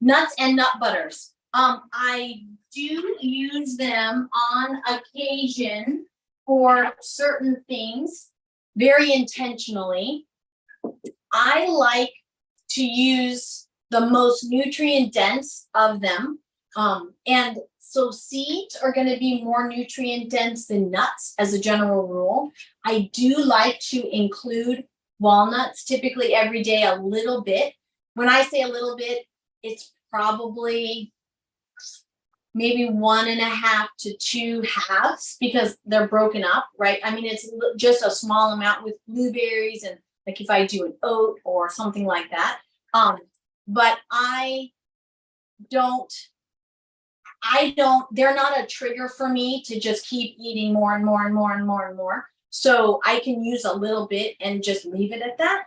Nuts and nut butters. I do use them on occasion for certain things, very intentionally. I like to use the most nutrient dense of them. And so seeds are going to be more nutrient dense than nuts as a general rule. I do like to include walnuts typically every day a little bit. When I say a little bit, it's probably maybe 1.5 to 2 halves because they're broken up, right? I mean, it's just a small amount with blueberries and like if I do an oat or something like that. But they're not a trigger for me to just keep eating more and more and more and more and more. So I can use a little bit and just leave it at that.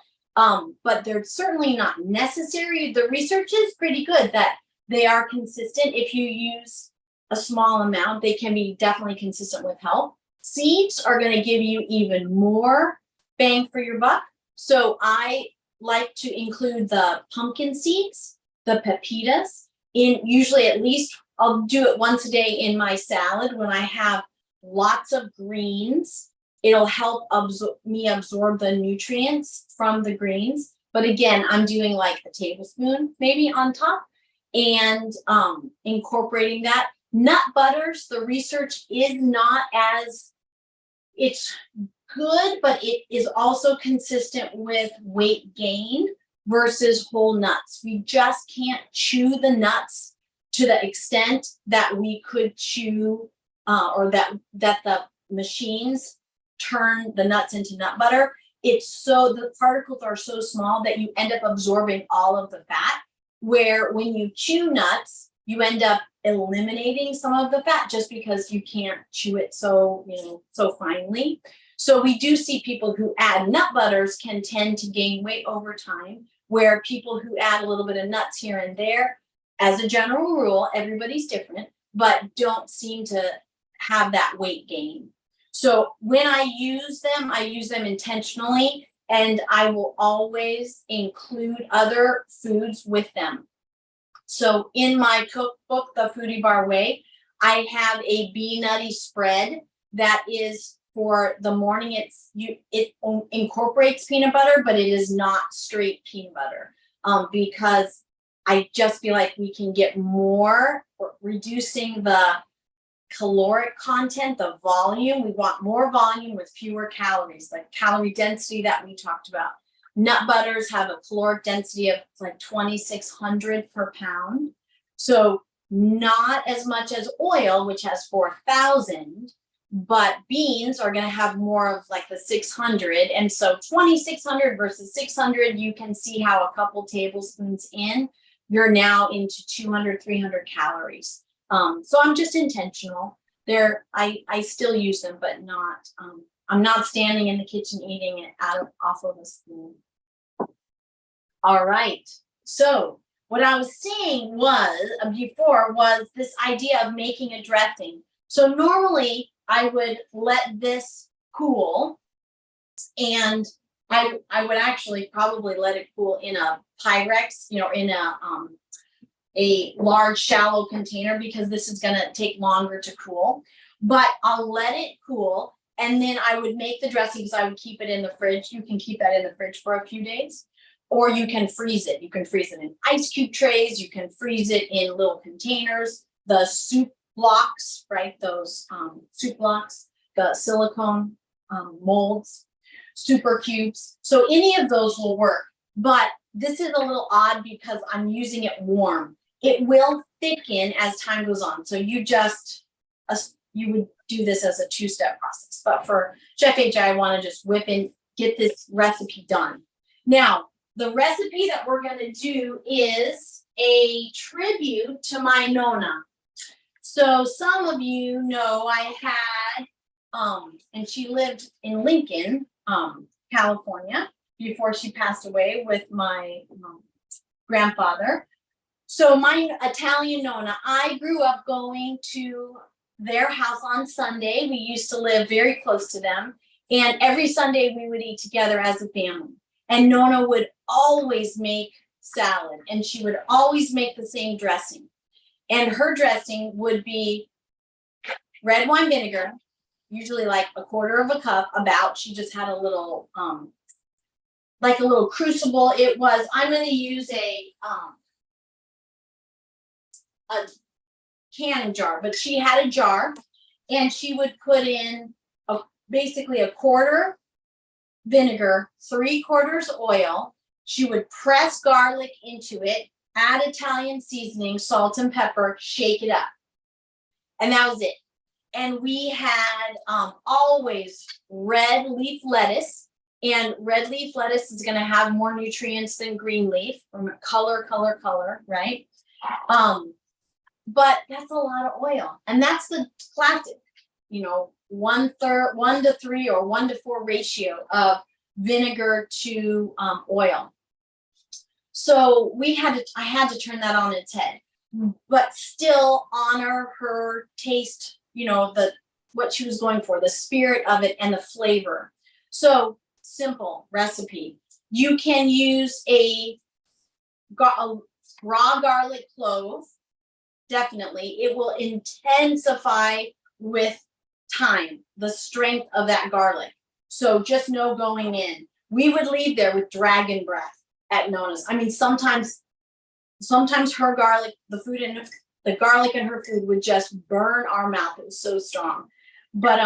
But they're certainly not necessary. The research is pretty good that they are consistent. If you use a small amount, they can be definitely consistent with health. Seeds are going to give you even more bang for your buck. So I like to include the pumpkin seeds, the pepitas, in usually at least I'll do it once a day in my salad when I have lots of greens. It'll help me absorb the nutrients from the greens. But again, I'm doing like a tablespoon maybe on top and incorporating that. Nut butters, the research is not as, it's good, but it is also consistent with weight gain versus whole nuts. We just can't chew the nuts to the extent that we could chew or that the machines turn the nuts into nut butter. It's so, the particles are so small that you end up absorbing all of the fat, where when you chew nuts, you end up eliminating some of the fat just because you can't chew it so, so finely. So we do see people who add nut butters can tend to gain weight over time, where people who add a little bit of nuts here and there, as a general rule, everybody's different, but don't seem to have that weight gain. So when I use them intentionally, and I will always include other foods with them. So in my cookbook, The Foodie Bar Way, I have a bee nutty spread that is for the morning. It incorporates peanut butter, but it is not straight peanut butter, because I just feel like we can get more, reducing the caloric content, the volume. We want more volume with fewer calories, like calorie density that we talked about. Nut butters have a caloric density of like 2,600 per pound. So not as much as oil, which has 4,000, but beans are going to have more of like the 600. And so 2,600 versus 600, you can see how a couple tablespoons in, you're now into 200, 300 calories. So I'm just intentional there. I still use them, but not, I'm not standing in the kitchen eating it off of a spoon. All right. So what I was saying before was this idea of making a dressing. So normally I would let this cool, and I would actually probably let it cool in a Pyrex, in a large shallow container, because this is going to take longer to cool. But I'll let it cool, and then I would make the dressing, because I would keep it in the fridge. You can keep that in the fridge for a few days, or you can freeze it. You can freeze it in ice cube trays. You can freeze it in little containers. The soup blocks, right? Those soup blocks, the silicone molds, super cubes. So any of those will work. But this is a little odd because I'm using it warm. It will thicken as time goes on. So you would do this as a two-step process. But for Chef AJ, I want to just whip and get this recipe done. Now, the recipe that we're going to do is a tribute to my Nonna. So some of you know I had, and she lived in Lincoln, California, before she passed away with my grandfather. So my Italian Nonna, I grew up going to their house on Sunday. We used to live very close to them. And every Sunday we would eat together as a family. And Nonna would always make salad, and she would always make the same dressing. And her dressing would be red wine vinegar, usually like a quarter of a cup, she just had a little, like a little crucible. I'm going to use a canning jar, but she had a jar, and she would put in basically a quarter vinegar, 3/4 oil. She would press garlic into it, add Italian seasoning, salt and pepper, shake it up. And that was it. And we had always red leaf lettuce, and red leaf lettuce is going to have more nutrients than green leaf, from color, right? But that's a lot of oil. And that's the classic, 1 to 3 or 1 to 4 ratio of vinegar to oil. So I had to turn that on its head, but still honor her taste, what she was going for, the spirit of it and the flavor. So simple recipe. You can use a raw garlic clove. Definitely. It will intensify with time, the strength of that garlic. So just no going in. We would leave there with dragon breath at Nonna's. I mean, sometimes her garlic, the garlic in her food would just burn our mouth. It was so strong. But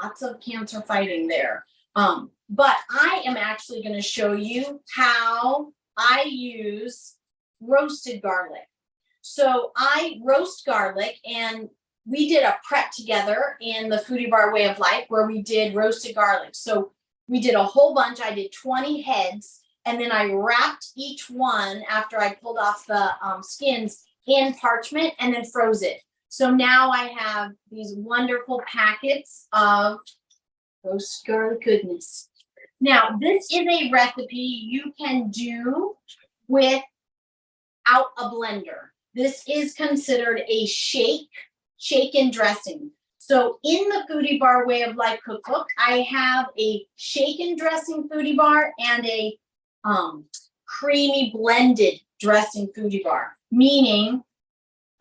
lots of cancer fighting there. But I am actually going to show you how I use roasted garlic. So I roast garlic, and we did a prep together in the Foodie Bar Way of Life where we did roasted garlic. So we did a whole bunch. I did 20 heads, and then I wrapped each one after I pulled off the skins in parchment and then froze it. So now I have these wonderful packets of roast garlic goodness. Now, this is a recipe you can do without a blender. This is considered a shaken dressing. So in the Foodie Bar Way of Life cookbook, I have a shaken dressing Foodie Bar and a creamy blended dressing Foodie Bar, meaning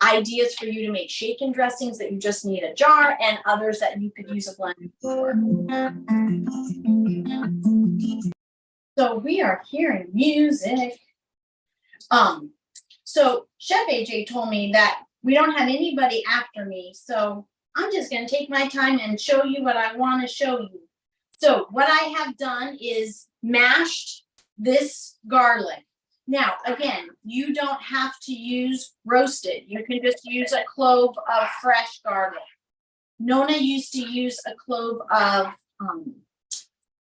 ideas for you to make shaken dressings that you just need a jar and others that you could use a blender for. So we are hearing music. So Chef AJ told me that we don't have anybody after me, so I'm just going to take my time and show you what I want to show you. So what I have done is mashed this garlic. Now, again, you don't have to use roasted. You can just use a clove of fresh garlic. Nonna used to use a clove of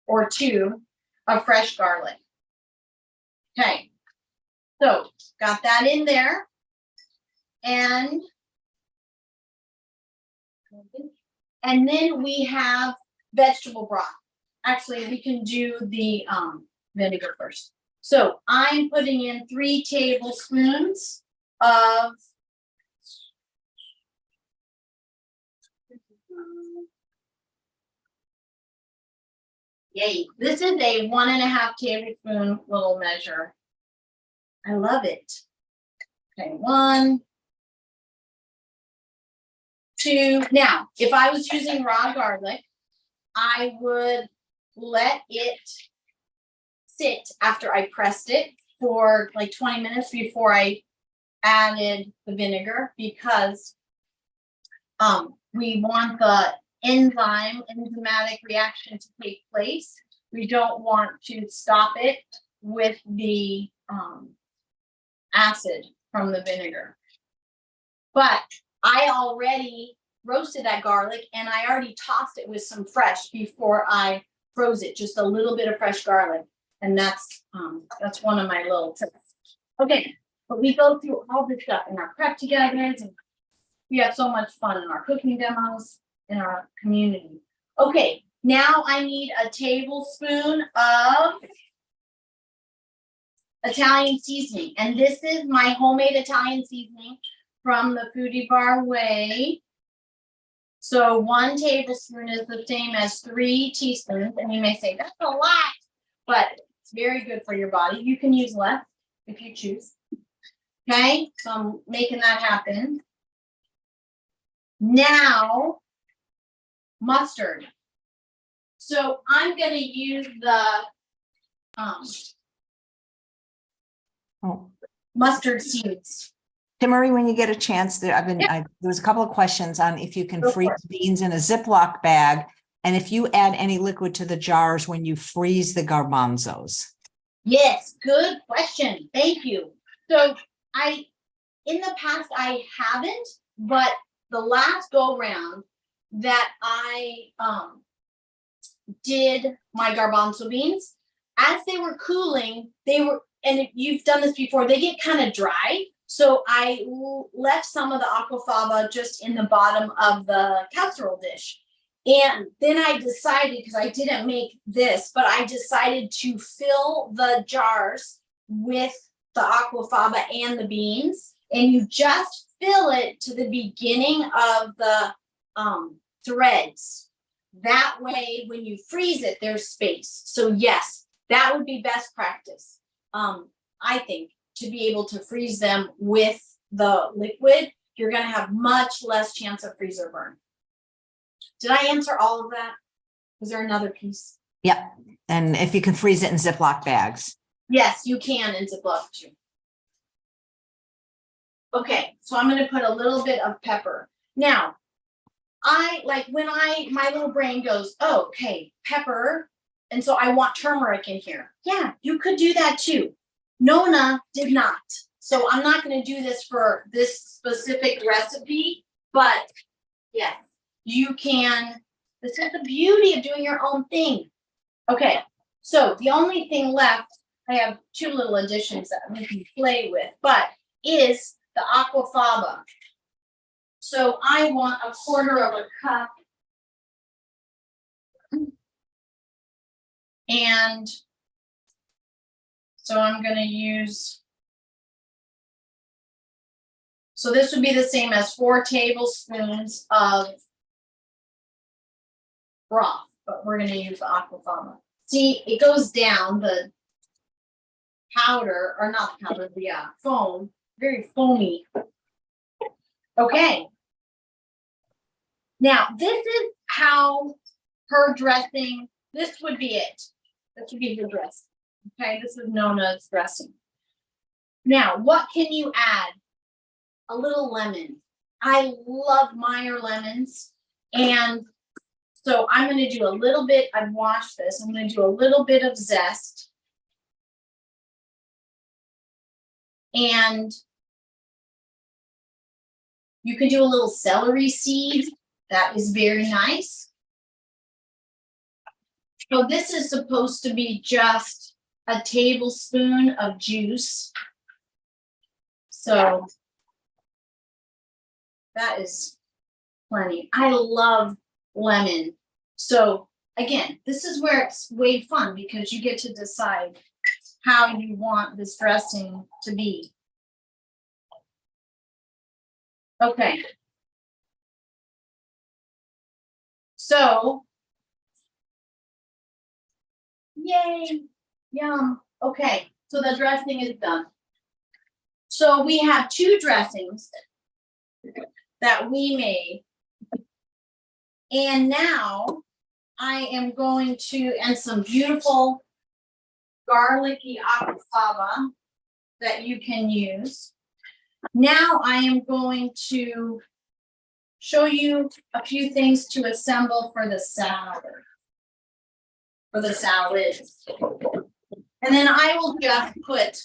or two of fresh garlic. Okay, so got that in there. And then we have vegetable broth. Actually, we can do the vinegar first. So I'm putting in 3 tablespoons of yay. This is a 1.5 tablespoon little measure. I love it. Okay, 1, 2. Now, if I was using raw garlic, I would let it sit after I pressed it for like 20 minutes before I added the vinegar, because we want the enzymatic reaction to take place. We don't want to stop it with the acid from the vinegar. But I already roasted that garlic and I already tossed it with some fresh before I froze it, just a little bit of fresh garlic. And that's one of my little tricks. Okay, but we go through all this stuff in our prep together, and we have so much fun in our cooking demos in our community. Okay, now I need a tablespoon of Italian seasoning, and this is my homemade Italian seasoning from the Foodie Bar Way. So 1 tablespoon is the same as 3 teaspoons, and you may say that's a lot, but it's very good for your body. You can use less if you choose. Okay, so I'm making that happen. Now, mustard. So I'm going to use the mustard seeds. Timmery, when you get a chance, there was a couple of questions on if you can freeze beans in a Ziploc bag, and if you add any liquid to the jars when you freeze the garbanzos. Yes, good question. Thank you. So in the past I haven't, but the last go round that I did my garbanzo beans, as they were cooling, and if you've done this before, they get kind of dry. So I left some of the aquafaba just in the bottom of the casserole dish. And then I decided, because I didn't make this, but I decided to fill the jars with the aquafaba and the beans. And you just fill it to the beginning of the threads. That way, when you freeze it, there's space. So yes, that would be best practice. I think, to be able to freeze them with the liquid, you're going to have much less chance of freezer burn. Did I answer all of that? Was there another piece? Yep. And if you can freeze it in Ziploc bags. Yes, you can in Ziploc too. Okay, so I'm going to put a little bit of pepper. Now, my little brain goes, oh, okay, pepper. And so I want turmeric in here. Yeah, you could do that too. Nonna did not. So I'm not going to do this for this specific recipe, but yes, you can. This is the beauty of doing your own thing. Okay, so the only thing left, I have 2 little additions that we can play with, but is the aquafaba. So I want 1/4 cup And so I'm going to use, so this would be the same as 4 tablespoons of broth, but we're going to use the aquafaba. See, it goes down, the powder, or not the powder, the foam, very foamy. Okay. Now, this is how her dressing, this would be it. This would be her dressing. Okay, this is Nonna's dressing. Now, what can you add? A little lemon. I love Meyer lemons. And so I'm going to do a little bit, I've washed this, I'm going to do a little bit of zest. And you can do a little celery seed. That is very nice. So this is supposed to be just a tablespoon of juice. So that is plenty. I love lemon. So again, this is where it's way fun because you get to decide how you want this dressing to be. Okay. So, yay, yum. Okay, so the dressing is done. So we have 2 dressings that we made. And now I am going to, and some beautiful garlicky aquafaba that you can use. Now I am going to show you a few things to assemble for the salad. For the salad. And then I will just put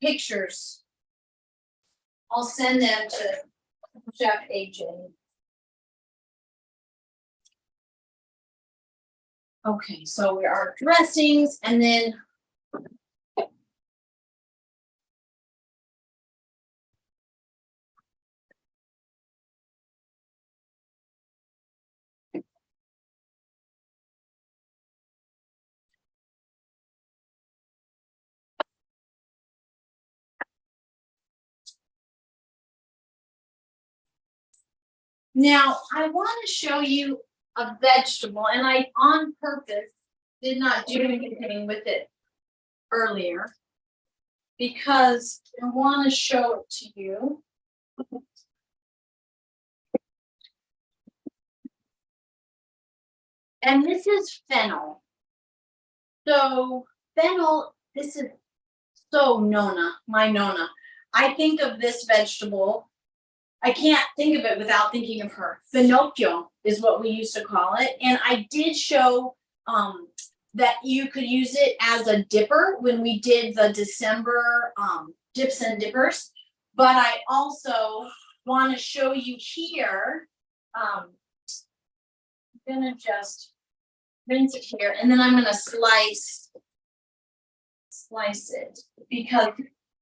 pictures. I'll send them to Chef AJ. Okay, so we are dressings, and then now I want to show you a vegetable, and I on purpose did not do anything with it earlier because I want to show it to you. And this is fennel. So fennel, this is so Nonna, my Nonna. I think of this vegetable. I can't think of it without thinking of her. Finocchio is what we used to call it. And I did show that you could use it as a dipper when we did the December dips and dippers. But I also want to show you here. I'm gonna just rinse it here, and then I'm gonna slice it because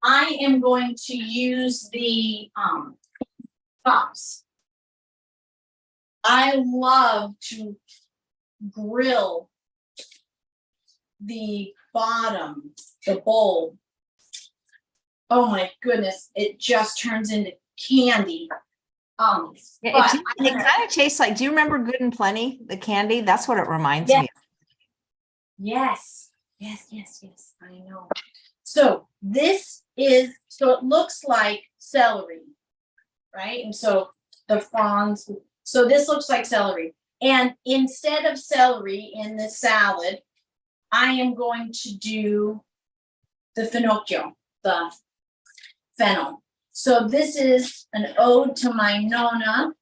I am going to use the tops. I love to grill the bottom, the bowl. Oh my goodness, it just turns into candy. Yeah, it kind of tastes like, do you remember Good and Plenty, the candy? That's what it reminds me of. Yes, I know. So this is, so it looks like celery, right? And so the fronds, so this looks like celery. And instead of celery in the salad, I am going to do the finocchio, the fennel. So this is an ode to my Nonna.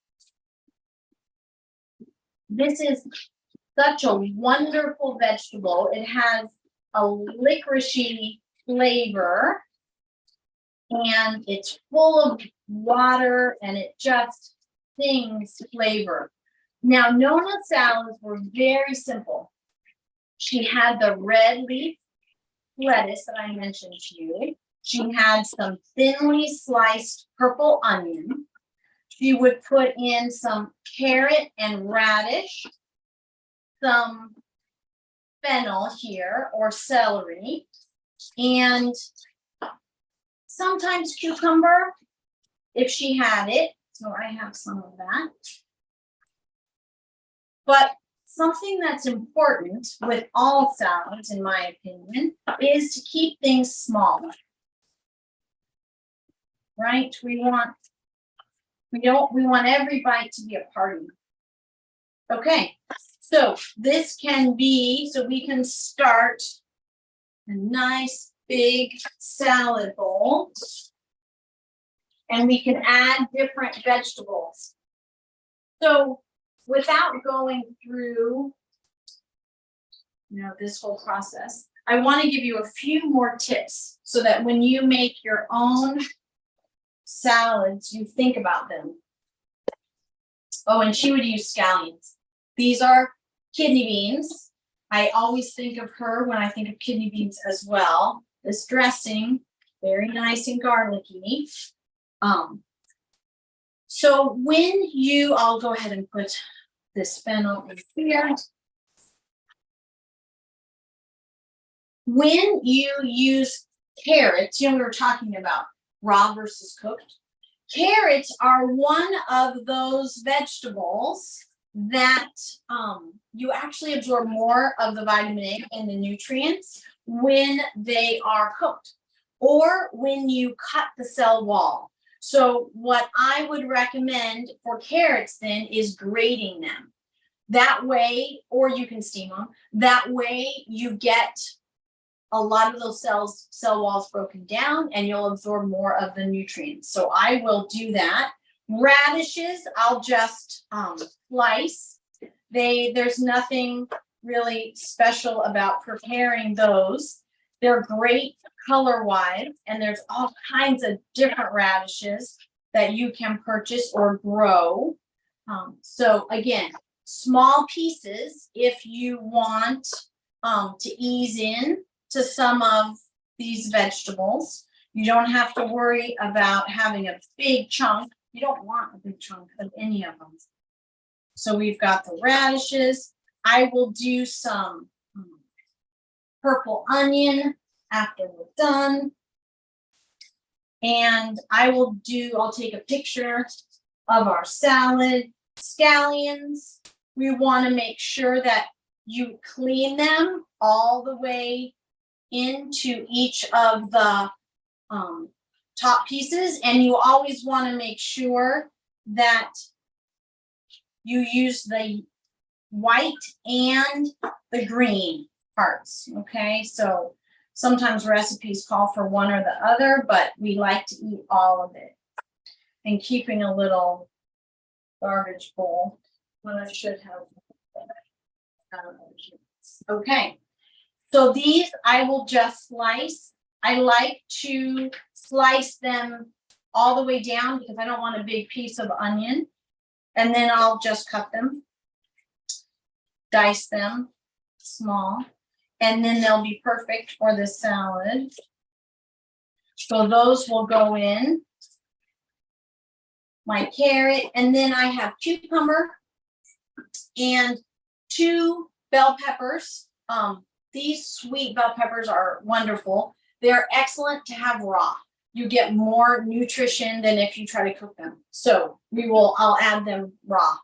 This is such a wonderful vegetable. It has a licoricey flavor, and it's full of water, and it just sings flavor. Now, Nonna's salads were very simple. She had the red leaf lettuce that I mentioned to you. She had some thinly sliced purple onion. She would put in some carrot and radish. some fennel here or celery and sometimes cucumber if she had it. So I have some of that. But something that's important with all salads, in my opinion, is to keep things small. Right? We want every bite to be a party. Okay, so this can be, so we can start a nice big salad bowl. And we can add different vegetables. So without going through, this whole process, I want to give you a few more tips so that when you make your own salads, you think about them. Oh, and she would use scallions. These are kidney beans. I always think of her when I think of kidney beans as well. This dressing, very nice and garlicky. So when I'll go ahead and put this fennel in here. When you use carrots, we were talking about raw versus cooked. Carrots are one of those vegetables that you actually absorb more of the vitamin A and the nutrients when they are cooked or when you cut the cell wall. So what I would recommend for carrots then is grating them. That way, or you can steam them. That way you get a lot of those cell walls broken down and you'll absorb more of the nutrients. So I will do that. Radishes, I'll just slice. There's nothing really special about preparing those. They're great color-wise, and there's all kinds of different radishes that you can purchase or grow. So again, small pieces if you want to ease in to some of these vegetables. You don't have to worry about having a big chunk. You don't want a big chunk of any of them. So we've got the radishes. I will do some purple onion after we're done. And I'll take a picture of our salad. Scallions, we want to make sure that you clean them all the way into each of the top pieces. And you always want to make sure that you use the white and the green parts. Okay, so sometimes recipes call for one or the other, but we like to eat all of it. And keeping a little garbage bowl when I should have. Okay, so these I will just slice. I like to slice them all the way down because I don't want a big piece of onion. And then I'll just cut them, dice them small, and then they'll be perfect for this salad. So those will go in. My carrot, and then I have cucumber and 2 bell peppers. These sweet bell peppers are wonderful. They're excellent to have raw. You get more nutrition than if you try to cook them. So I'll add them raw.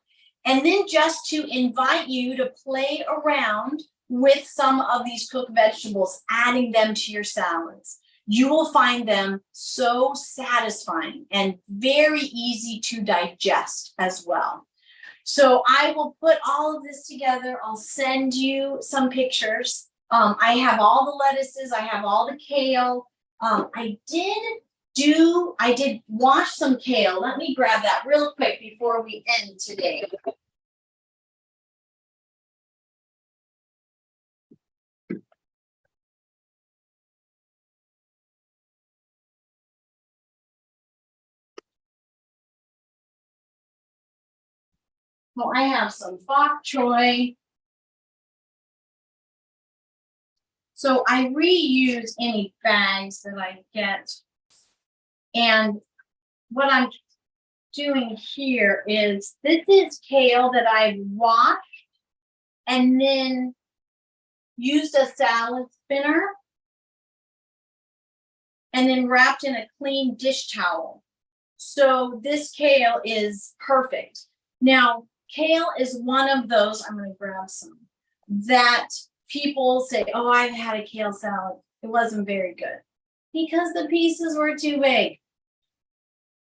And then just to invite you to play around with some of these cooked vegetables, adding them to your salads. You will find them so satisfying and very easy to digest as well. So I will put all of this together. I'll send you some pictures. I have all the lettuces. I have all the kale. I did wash some kale. Let me grab that real quick before we end today. Well, I have some bok choy. So I reuse any bags that I get. And what I'm doing here is, this is kale that I've washed and then used a salad spinner and then wrapped in a clean dish towel. So this kale is perfect. Now, kale is one of those, I'm going to grab some, that people say, oh, I've had a kale salad. It wasn't very good because the pieces were too big.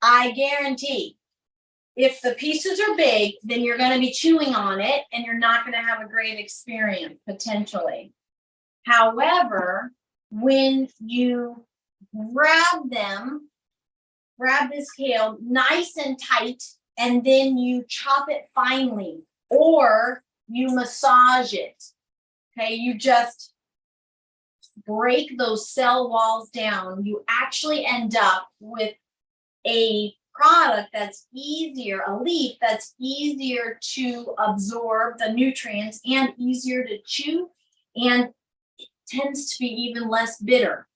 I guarantee if the pieces are big, then you're going to be chewing on it and you're not going to have a great experience potentially. However, when you grab this kale nice and tight, and then you chop it finely or you massage it. Okay, you just break those cell walls down. You actually end up with a product that's easier, a leaf that's easier to absorb the nutrients and easier to chew, and it tends to be even less bitter.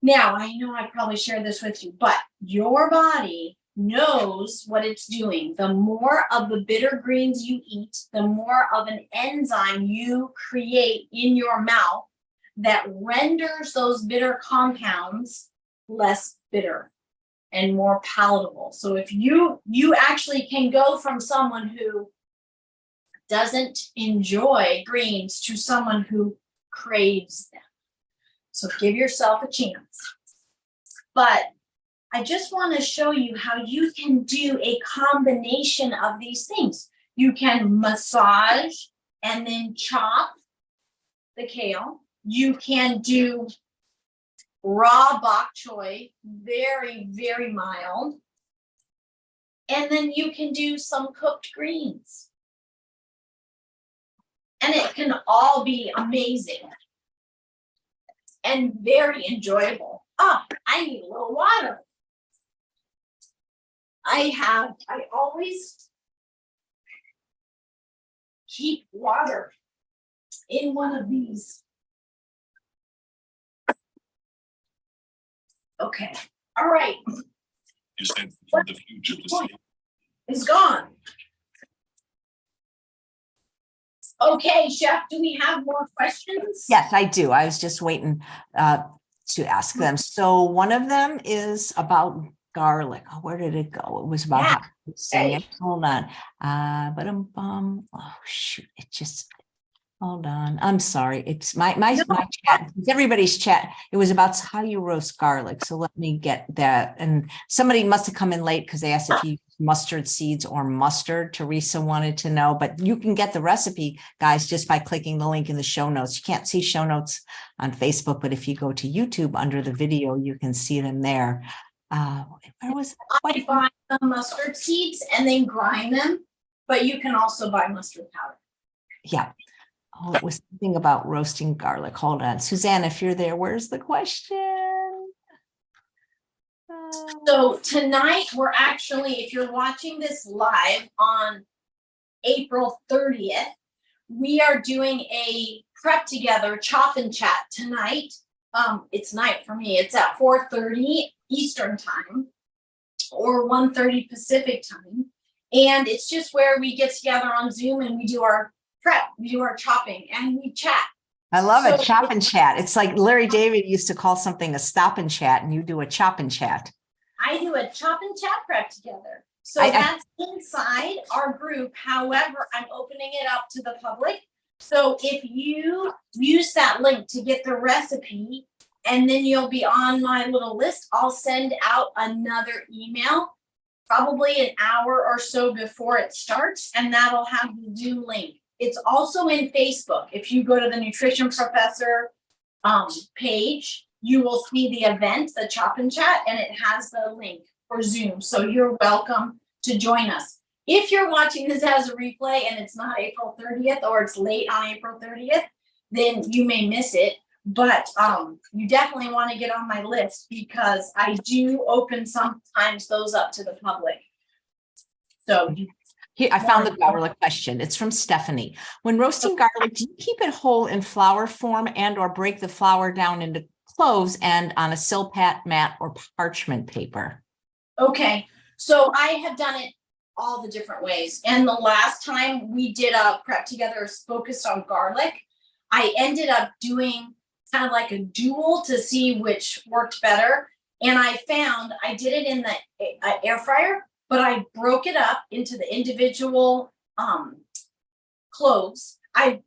Now, I know I probably shared this with you, but your body knows what it's doing. The more of the bitter greens you eat, the more of an enzyme you create in your mouth that renders those bitter compounds less bitter and more palatable. So if you actually can go from someone who doesn't enjoy greens to someone who craves them. So give yourself a chance. But I just want to show you how you can do a combination of these things. You can massage and then chop the kale. You can do raw bok choy, very, very mild. And then you can do some cooked greens. And it can all be amazing and very enjoyable. Oh, I need a little water. I always keep water in one of these. Okay, all right. You said the future Is gone. Okay, Chef, do we have more questions? Yes, I do. I was just waiting to ask them. So one of them is about garlic. Oh, where did it go? It was about how to sing it. Hold on. Oh shoot! It just. Hold on. I'm sorry. It's my chat. It's everybody's chat. It was about how you roast garlic. So let me get that. And somebody must have come in late because they asked if you use mustard seeds or mustard. Teresa wanted to know, but you can get the recipe, guys, just by clicking the link in the show notes. You can't see show notes on Facebook, but if you go to YouTube under the video, you can see them there. Where was I buy the mustard seeds and then grind them, but you can also buy mustard powder. Yeah. Oh, it was something about roasting garlic. Hold on. Suzanne, if you're there, where's the question? So tonight we're actually, if you're watching this live on April 30th, we are doing a prep together chop and chat tonight. It's night for me. It's at 4:30 Eastern time or 1:30 Pacific time. And it's just where we get together on Zoom and we do our prep, we do our chopping, and we chat. I love it. Chop and chat. It's like Larry David used to call something a stop and chat, and you do a chop and chat. I do a chop and chat prep together. So that's inside our group. However, I'm opening it up to the public. So if you use that link to get the recipe, and then you'll be on my little list, I'll send out another email probably an hour or so before it starts, and that'll have the Zoom link. It's also in Facebook. If you go to the Nutrition Professor page, you will see the event, the Chop and Chat, and it has the link for Zoom. So you're welcome to join us. If you're watching this as a replay and it's not April 30th or it's late on April 30th, then you may miss it. But you definitely want to get on my list because I do open sometimes those up to the public. So here, I found the garlic question. It's from Stephanie. When roasting garlic, do you keep it whole in flour form and or break the flour down into cloves and on a silpat mat or parchment paper? Okay, so I have done it all the different ways. And the last time we did a prep together focused on garlic, I ended up doing kind of like a duel to see which worked better. And I found I did it in the air fryer, but I broke it up into the individual cloves.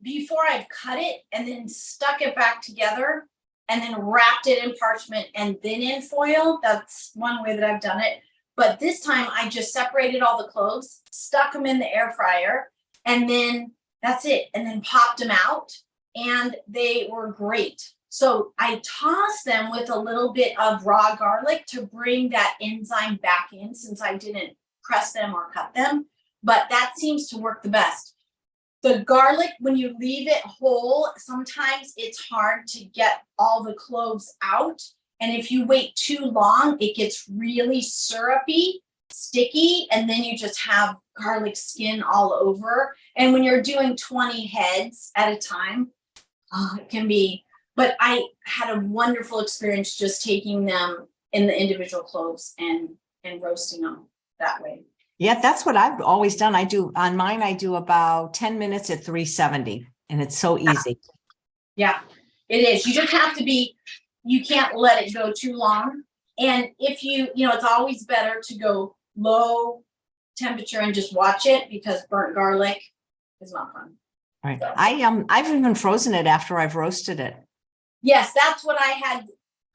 Before I cut it and then stuck it back together and then wrapped it in parchment and then in foil. That's one way that I've done it. But this time I just separated all the cloves, stuck them in the air fryer, and then that's it. And then popped them out, and they were great. So I tossed them with a little bit of raw garlic to bring that enzyme back in, since I didn't press them or cut them. But that seems to work the best. The garlic, when you leave it whole, sometimes it's hard to get all the cloves out. And if you wait too long, it gets really syrupy, sticky, and then you just have garlic skin all over. And when you're doing 20 heads at a time, it can be, but I had a wonderful experience just taking them in the individual cloves and roasting them that way. Yeah, that's what I've always done. I do on mine, I do about 10 minutes at 370, and it's so easy. Yeah, it is. You just have to be, you can't let it go too long. And if it's always better to go low temperature and just watch it, because burnt garlic is not fun. Right. So. I've even frozen it after I've roasted it. Yes, that's what I had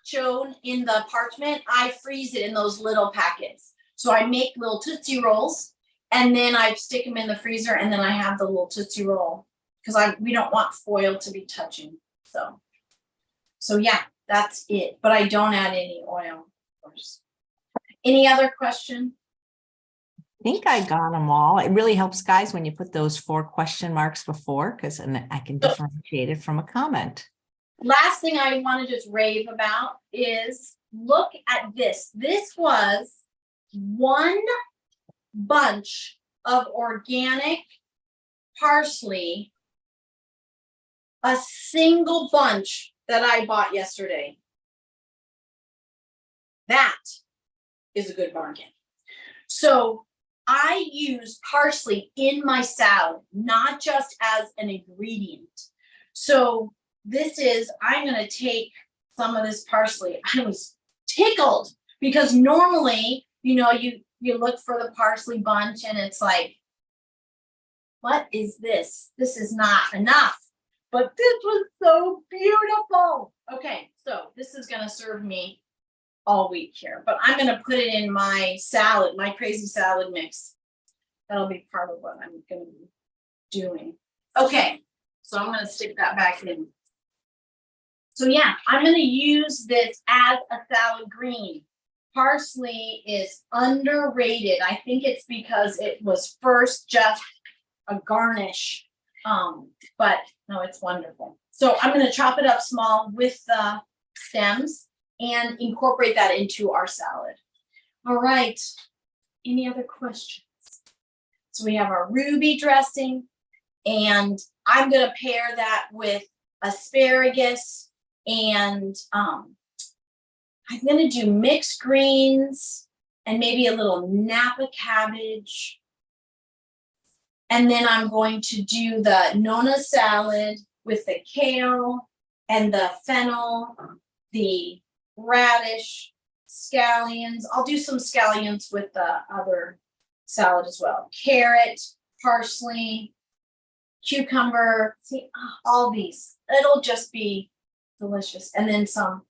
shown in the parchment. I freeze it in those little packets. So I make little Tootsie Rolls, and then I stick them in the freezer, and then I have the little Tootsie Roll, because we don't want foil to be touching. So yeah, that's it. But I don't add any oil, of course. Any other question? I think I got them all. It really helps, guys, when you put those 4 question marks before, because I can differentiate it from a comment. Last thing I want to just rave about is, look at this. This was one bunch of organic parsley, a single bunch that I bought yesterday. That is a good bargain. So I use parsley in my salad, not just as an ingredient. So I'm going to take some of this parsley. I was tickled, because normally, you look for the parsley bunch and it's like, what is this? This is not enough. But this was so beautiful. Okay, so this is going to serve me all week here, but I'm going to put it in my salad, my crazy salad mix. That'll be part of what I'm going to be doing. Okay, so I'm going to stick that back in. So yeah, I'm going to use this as a salad green. Parsley is underrated. I think it's because it was first just a garnish, but no, it's wonderful. So I'm going to chop it up small with the stems and incorporate that into our salad. All right, any other questions? So we have our ruby dressing, and I'm going to pair that with asparagus, and I'm going to do mixed greens and maybe a little Napa cabbage. And then I'm going to do the Nonna salad with the kale and the fennel, the radish, scallions. I'll do some scallions with the other salad as well. Carrot, parsley, cucumber, see, all these. It'll just be delicious. And then some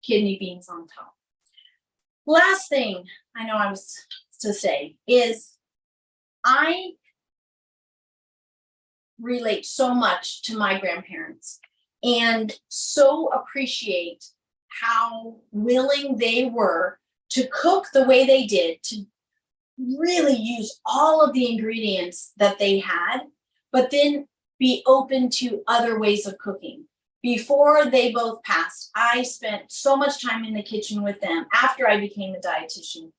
kidney beans on top. Last thing I know I was to say is I relate so much to my grandparents and so appreciate how willing they were to cook the way they did, to really use all of the ingredients that they had, but then be open to other ways of cooking. Before they both passed, I spent so much time in the kitchen with them after I became a dietitian,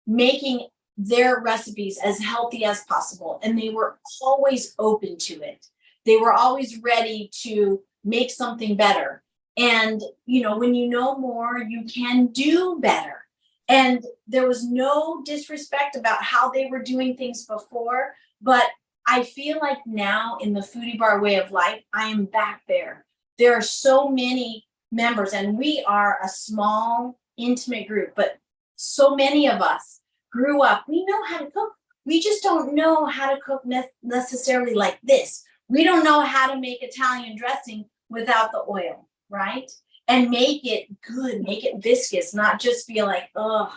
making their recipes as healthy as possible. And they were always open to it. They were always ready to make something better. And, when you know more, you can do better. And there was no disrespect about how they were doing things before, but I feel like now in the Foodie Bar way of life, I am back there. There are so many members, and we are a small, intimate group, but so many of us grew up, we know how to cook. We just don't know how to cook necessarily like this. We don't know how to make Italian dressing without the oil, right? And make it good, make it viscous, not just feel like, ugh.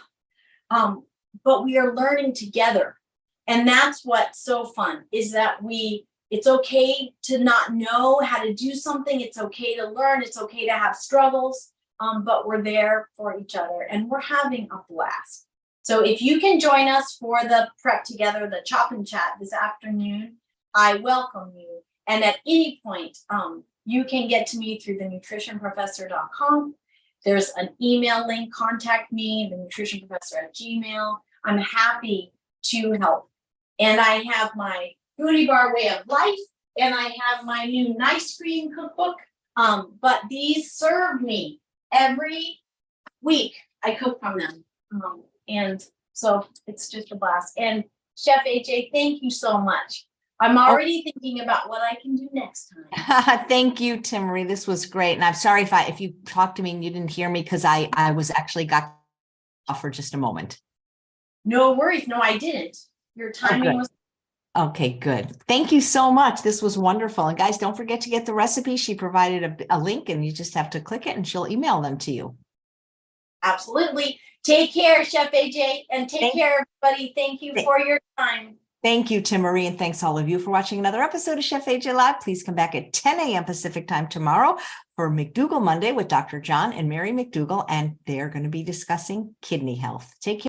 But we are learning together. And that's what's so fun, is that it's okay to not know how to do something. It's okay to learn. It's okay to have struggles, but we're there for each other and we're having a blast. So if you can join us for the prep together, the chop and chat this afternoon, I welcome you. And at any point, you can get to me through thenutritionprofessor.com. There's an email link, contact me, thenutritionprofessor@gmail. I'm happy to help. And I have my Foodie Bar way of life, and I have my new Nice Green cookbook. But these serve me every week. I cook from them. And so it's just a blast. And Chef AJ, thank you so much. I'm already thinking about what I can do next time. Thank you, Timmerie. This was great. And I'm sorry if you talked to me and you didn't hear me, because I was actually got off for just a moment. No worries. No, I didn't. Your timing was. Okay, good. Thank you so much. This was wonderful. And guys, don't forget to get the recipe. She provided a link and you just have to click it and she'll email them to you. Absolutely. Take care, Chef AJ, and take care, everybody. Thank you for your time. Thank you, Timmerie, and thanks all of you for watching another episode of Chef AJ Live. Please come back at 10 a.m. Pacific time tomorrow for McDougall Monday with Dr. John and Mary McDougall, and they're going to be discussing kidney health. Take care.